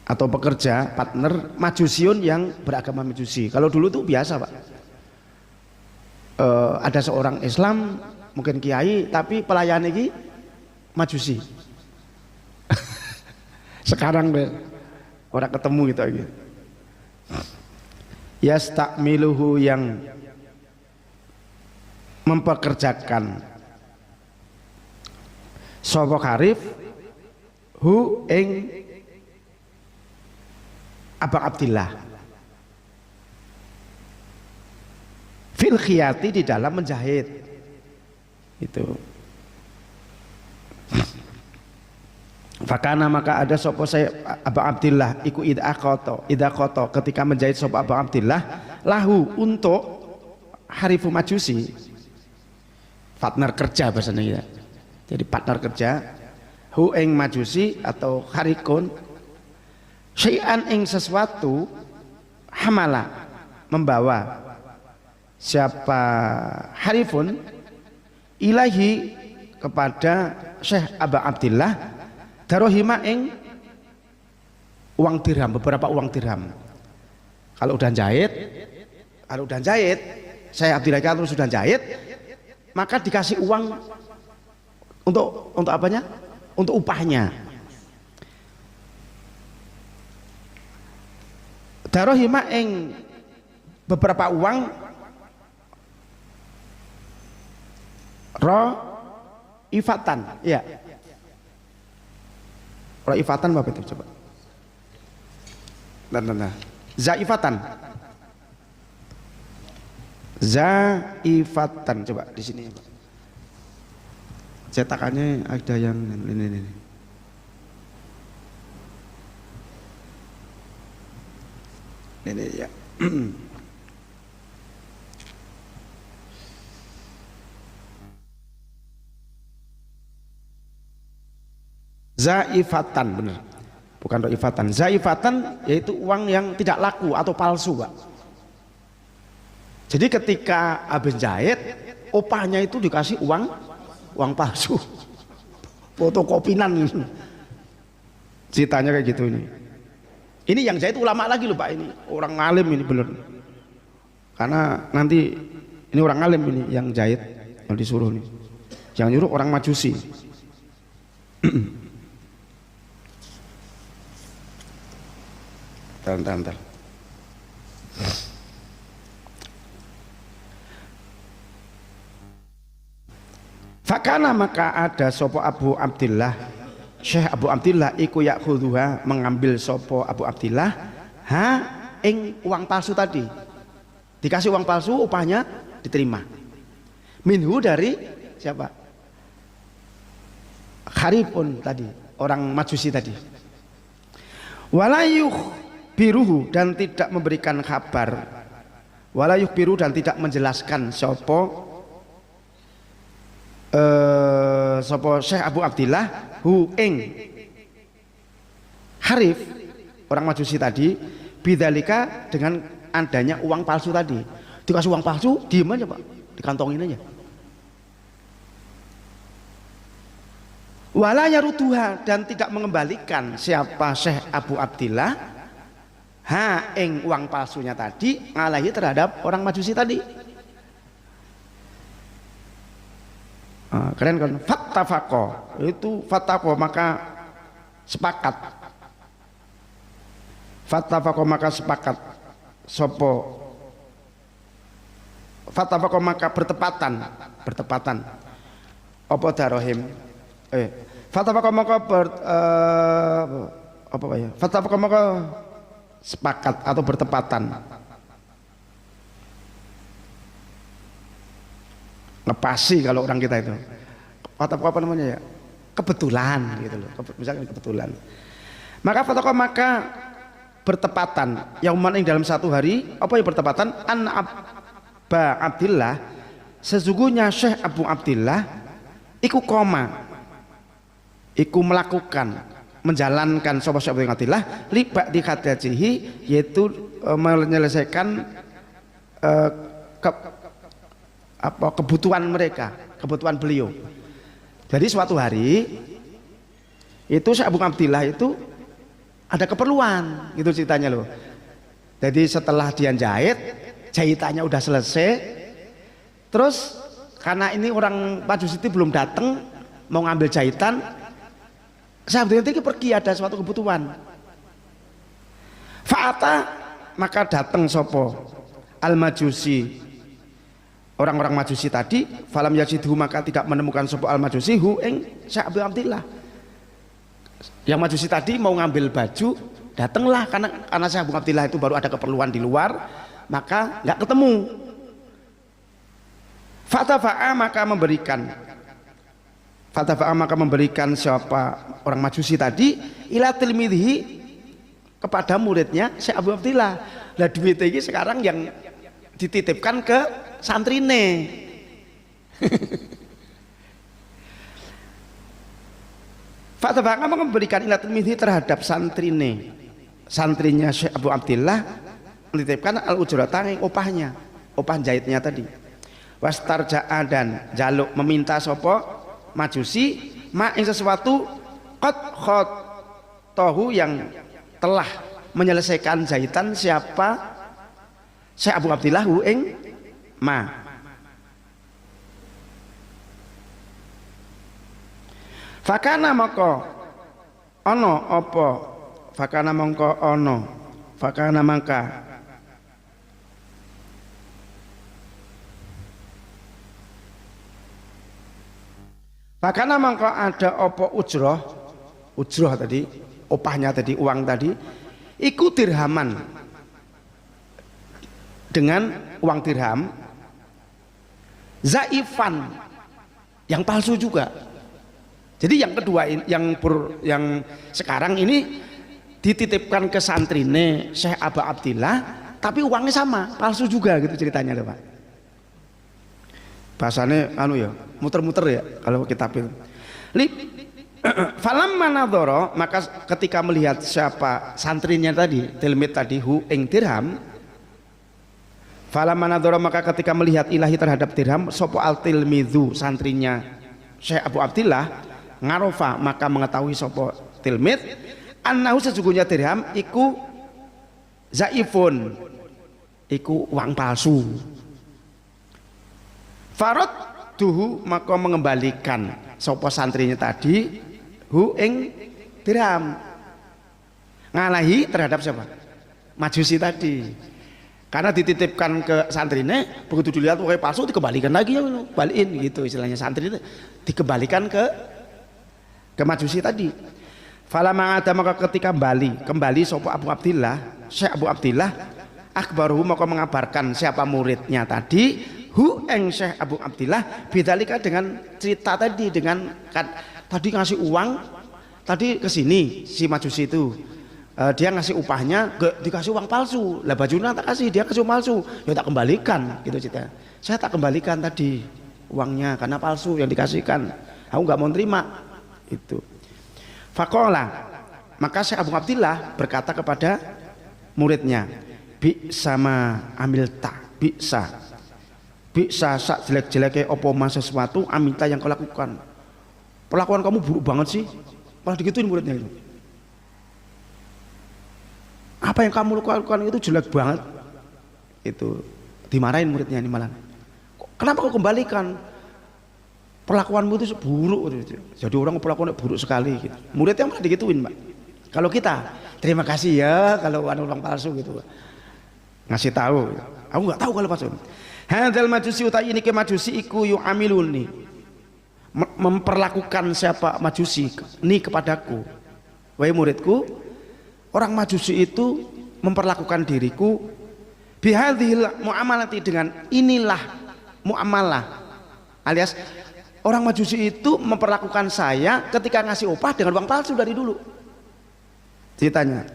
atau pekerja partner majusiun yang beragama majusi. Kalau dulu tuh biasa Pak, ada seorang Islam mungkin kiai tapi pelayan ini majusi. Sekarang deh orang ketemu gitu aja. Yastakmiluhu yang mempekerjakan sapa karif hu ing Abang Abdillah fil khiyati di dalam menjahit. Itu fakana maka ada sopo saya Abang Abdillah iku idha koto ketika menjahit sopo Abang Abdillah lahu untuk harifu majusi, partner kerja bahasanya ya. Jadi partner kerja hu ing majusi atau harikun syai'an ing sesuatu hamala membawa siapa harifun ilahi kepada Syekh Abu Abdillah darohima ing uang dirham, beberapa uang dirham. Kalau udah jahit Syekh Abdillah kalau sudah jahit maka dikasih uang untuk apanya? Untuk upahnya. Darohima ing beberapa uang ifatan, ya. Ifatan apa itu coba? Nah. Zaifatan coba di sini ya, Pak. Cetakannya ada yang ini. Ini ya. Zaifatan benar. Bukan roifatan. Zaifatan yaitu uang yang tidak laku atau palsu, Pak. Jadi ketika habis jahit, opahnya itu dikasih uang palsu. Fotokopinan. Ceritanya kayak gitu ini. Ini yang jahit ulama lagi loh Pak, ini orang alim ini bener. Karena nanti ini orang alim ini yang jahit, yang disuruh nih. Yang nyuruh orang majusi. Bentar. Fakana maka ada sopo Abu Abdillah, Syekh Abu Abdillah iku yakhuduha mengambil sopo Abu Abdillah ing uang palsu tadi. Dikasih uang palsu, upahnya diterima. Minhu dari siapa? Kharifun tadi, orang majusi tadi. Walayuh biruhu dan tidak memberikan kabar. Walayuh biru dan tidak menjelaskan sopo Syekh Abu Abdillah hu ing harif orang majusi tadi bidzalika dengan adanya uang palsu tadi. Dikasih uang palsu, diem aja Pak, dikantongin aja. Wala yaruduha dan tidak mengembalikan siapa Syekh Abu Abdillah ing uang palsunya tadi ngalahi terhadap orang majusi tadi. Keren kan? Fattafaqo itu fattaqo maka sepakat. Fattafaqo maka sepakat. Sopo fattafaqo maka bertepatan. Apa darohim? Fattafaqo maka apa ya? Fattafaqo maka sepakat atau bertepatan. Ngepasi kalau orang kita itu apa namanya ya, kebetulan gitu loh, misalkan kebetulan. Maka fataqah maka bertepatan yauman ing dalam satu hari. Apa yang bertepatan? An Abu Abdillah sesungguhnya Syekh Abu Abdillah iku melakukan menjalankan sapa Syekh Abu Abdillah liba di khadajihi yaitu menyelesaikan kebutuhan mereka, kebutuhan beliau. Jadi suatu hari itu Syekh Abu Abdillah itu ada keperluan, gitu ceritanya loh. Jadi setelah dia jahit, jahitannya udah selesai, terus karena ini orang majusi itu belum datang mau ngambil jahitan, Syekh Abu Abdillah pergi ada suatu kebutuhan. Fa'ata maka datang sopo al majusi, orang-orang majusi tadi, falam yajidhu maka tidak menemukan sopo al majusi hu ing Syekh Abu Abdillah. Yang majusi tadi mau ngambil baju, datanglah karena Syekh Abu Abdillah itu baru ada keperluan di luar, maka nggak ketemu. Fatafa'a maka memberikan siapa orang majusi tadi ila tilmidhi kepada muridnya Syekh Abu Abdillah. Lah duit ini sekarang yang dititipkan ke santrine. Fatabaka memberikan ila tilmizi terhadap santrinya Syekh Abu Abdillah, menitipkan al ujrata ing opahnya, opah jahitnya tadi. Wastarja'a dan jaluk meminta sopo majusi ma ing sesuatu qad khotohu yang telah menyelesaikan jahitan siapa Syekh Abu Abdillah hu ing ma. Fakana mongko ono apa fakana mongko ono fakana mangka fakana mongko ada apa ujroh tadi opahnya tadi uang tadi iku dirhaman dengan uang dirham zaifan yang palsu juga. Jadi yang kedua yang sekarang ini dititipkan ke santrine Syekh Abu Abdillah, tapi uangnya sama, palsu juga gitu ceritanya loh Pak. Bahasanya anu ya, muter-muter ya kalau kita pilih. Falam manadoro, maka ketika melihat siapa santrinya tadi, tilmid tadi hu ing dirham. Falam manadoro, maka ketika melihat ilahi terhadap dirham, sopo al tilmidhu santrinya Syekh Abu Abdillah ngarofa, maka mengetahui sopo tilmid annahu sesungguhnya dirham iku zaifun, iku uang palsu. Farad duhu, maka mengembalikan sopo santrinya tadi hu ing dirham, ngalahi terhadap siapa? Majusi tadi, karena dititipkan ke santrinya, begitu dilihat pakai palsu dikembalikan lagi ya, balikin gitu istilahnya, santri itu dikembalikan ke majusi tadi. Fala mangada, maka ketika kembali sopo Abu Abdillah Syekh Abu Abdillah akbaruhu, maka mengabarkan siapa muridnya tadi hu eng Syekh Abu Abdillah bidzalika, dengan cerita tadi, dengan tadi ngasih uang tadi ke sini si majusi itu, dia ngasih upahnya dikasih uang palsu, lah bajunya tak kasih, dia kasih palsu, ya tak kembalikan gitu cerita. Saya tak kembalikan tadi uangnya karena palsu yang dikasihkan, aku nggak mau terima itu. Faqala, maka Syekh Abu Abdillah berkata kepada muridnya, bi sama amilta, bisa sak jelek-jeleknya opo mas sesuatu amilta yang kau lakukan, perlakuan kamu buruk banget sih, malah digituin muridnya itu. Apa yang kamu lakukan itu jelek banget, itu dimarahin muridnya ini malah. Kenapa kau kembalikan? Perlakuanmu itu buruk, jadi orang perlakuannya buruk sekali gitu. Muridnya malah digituin Mbak. Kalau kita terima kasih ya kalau ada orang palsu gitu, ngasih tahu, aku nggak tahu kalau palsu. Hadal majusi utai ini ke majusi iku yu'amiluni, memperlakukan siapa majusi ini kepadaku, wahai muridku, orang majusi itu memperlakukan diriku bihadhil muamalati, dengan inilah muamalah, alias orang majusi itu memperlakukan saya ketika ngasih upah dengan uang palsu dari dulu. Ceritanya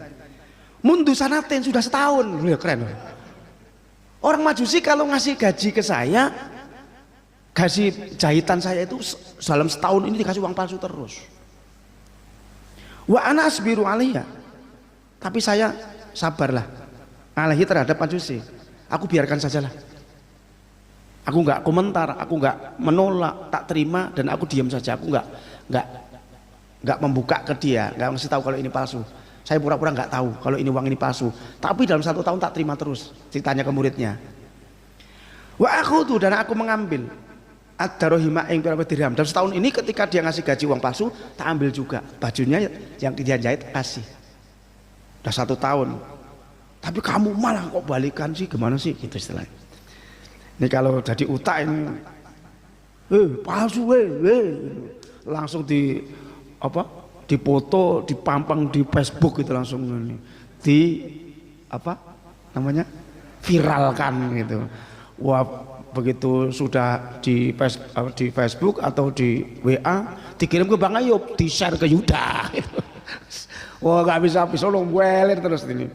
mundu sanaten, sudah setahun. Ya, keren. Orang majusi kalau ngasih gaji ke saya, gaji jahitan saya itu dalam setahun ini dikasih uang palsu terus. Wa ana asbiru alaiya, tapi saya sabarlah alaihi terhadap majusi, aku biarkan sajalah. Aku nggak komentar, aku nggak menolak, tak terima, dan aku diam saja. Aku nggak membuka ke dia, nggak ngasih tahu kalau ini palsu. Saya pura-pura nggak tahu kalau ini uang ini palsu. Tapi dalam 1 tahun tak terima terus. Ceritanya ke muridnya. Wa aku tuh, dan aku mengambil ad-darohima ing pira dirham. Dalam setahun ini ketika dia ngasih gaji uang palsu, tak ambil juga bajunya yang dia jahit, kasih. Udah 1 tahun. Tapi kamu malah kok balikan sih, gimana sih? Gitu istilahnya. Ini kalau jadi utak ini, palsu, langsung di apa? Dipoto, dipampang di Facebook itu langsung ini, di apa namanya, viralkan gitu. Wah, begitu sudah di Facebook atau di WA dikirim ke Bang Ayub, di share ke Yuda. Gitu. Wah, nggak bisa lo weler terus ini.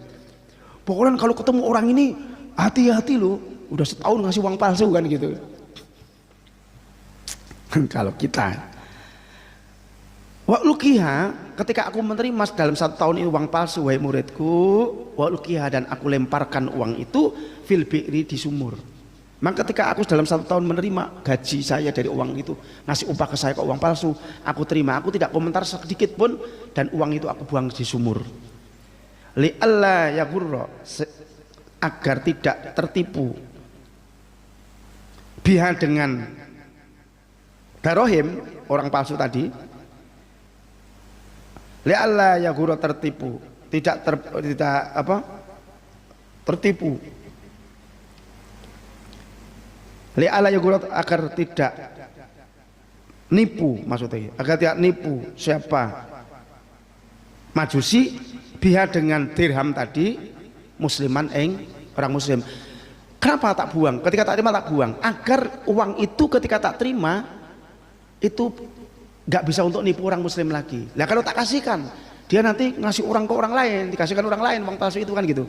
Pokoknya kalau ketemu orang ini hati-hati loh, udah setahun ngasih uang palsu kan gitu. Kalau kita wa'lukiha, ketika aku menerima dalam 1 tahun ini uang palsu, wahai muridku, wa'lukiha, dan aku lemparkan uang itu fil bi'ri, di sumur. Maka ketika aku dalam 1 tahun menerima gaji saya dari uang itu, ngasih upah ke saya kok uang palsu, aku terima, aku tidak komentar sedikit pun, dan uang itu aku buang di sumur. Li'alla yagurra, agar tidak tertipu biha, dengan darohim, orang palsu tadi. Li'alla yagurra, tertipu, tidak tertipu. Li'alla yagurra, agar tidak nipu, maksudnya agar tidak nipu siapa, majusi, biha, dengan dirham tadi, musliman orang muslim. Kenapa tak buang? Ketika tak terima tak buang, agar uang itu ketika tak terima itu nggak bisa untuk nipu orang muslim lagi. Nah kalau tak kasihkan, dia nanti ngasih orang ke orang lain, dikasihkan orang lain uang palsu itu kan gitu.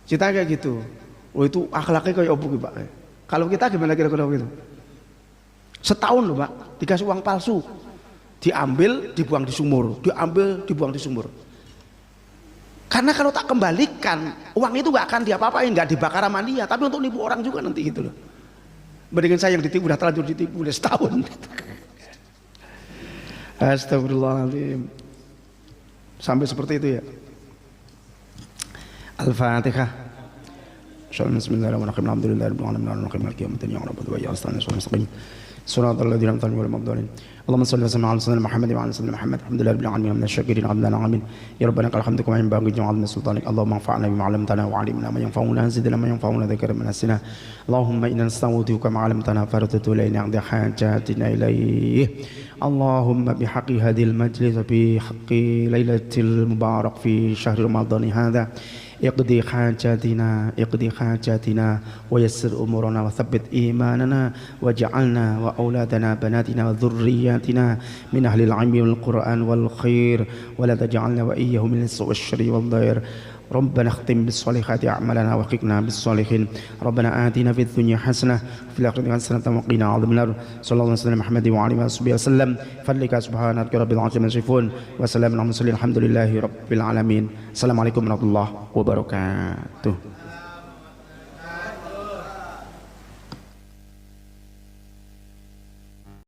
Cita kayak gitu. Oh itu akhlaknya kayak apa Pak? Kalau kita gimana kira-kira gitu? Setahun loh Pak, dikasih uang palsu, diambil dibuang di sumur, diambil dibuang di sumur. Karena kalau tak kembalikan, uang itu nggak akan diapa-apain, nggak dibakar sama dia, tapi untuk nipu orang juga nanti gitu loh. Mendingan saya yang ditipu, udah terlanjur ditipu udah setahun. Astagfirullahaladzim. Sampai seperti itu ya. Al-Fatihah. Bismillahirrahmanirrahim. Alhamdulillahirabbil alamin arrahmanirrahim maliki yaumiddin ya rabbal wa ya astaghfiruka wa atubu ilaik. Suratul ladzina an'amta 'alaihim ghairil Allahumma shalli wa sallim ala sayyidina Muhammad wa ala sayyidina Muhammad. Alhamdulillahirabbil alamin minasyakirin abdana alamin. Ya rabbana lakal hamdu kama yanbaghi li 'azimi sultanik. Allahumma anfa'na bima 'allamtana wa 'allimna ma yanfa'una zidna ma yanfa'una dzikran min asina. Allahumma inna nasta'udzuka ma 'allamtana farudtu ilayna 'inda hajatina ilayhi. Allahumma bihaqqi hadhil majlis wa bihaqqi lailatil mubarak fi syahri ramadhani hadha اقضي حاجاتنا ويسر أمورنا وثبت إيماننا واجعلنا وأولادنا بناتنا وذرياتنا من أهل العلم والقرآن والخير ولا تجعلنا وإياهم من السوء والشر والضير. ربنا اختم بالصالحات أعمالنا وقنا بالصالحين. ربنا آتنا في الدنيا حسنة وفي الآخرة حسنة وقنا عذاب النار. صلى الله عليه وسلم محمد وعلى آله وصحبه وسلم. فضلك سبحانك رب العزة عما يصفون وسلام على المرسلين الحمد لله رب العالمين. السلام عليكم ورحمة الله وبركاته.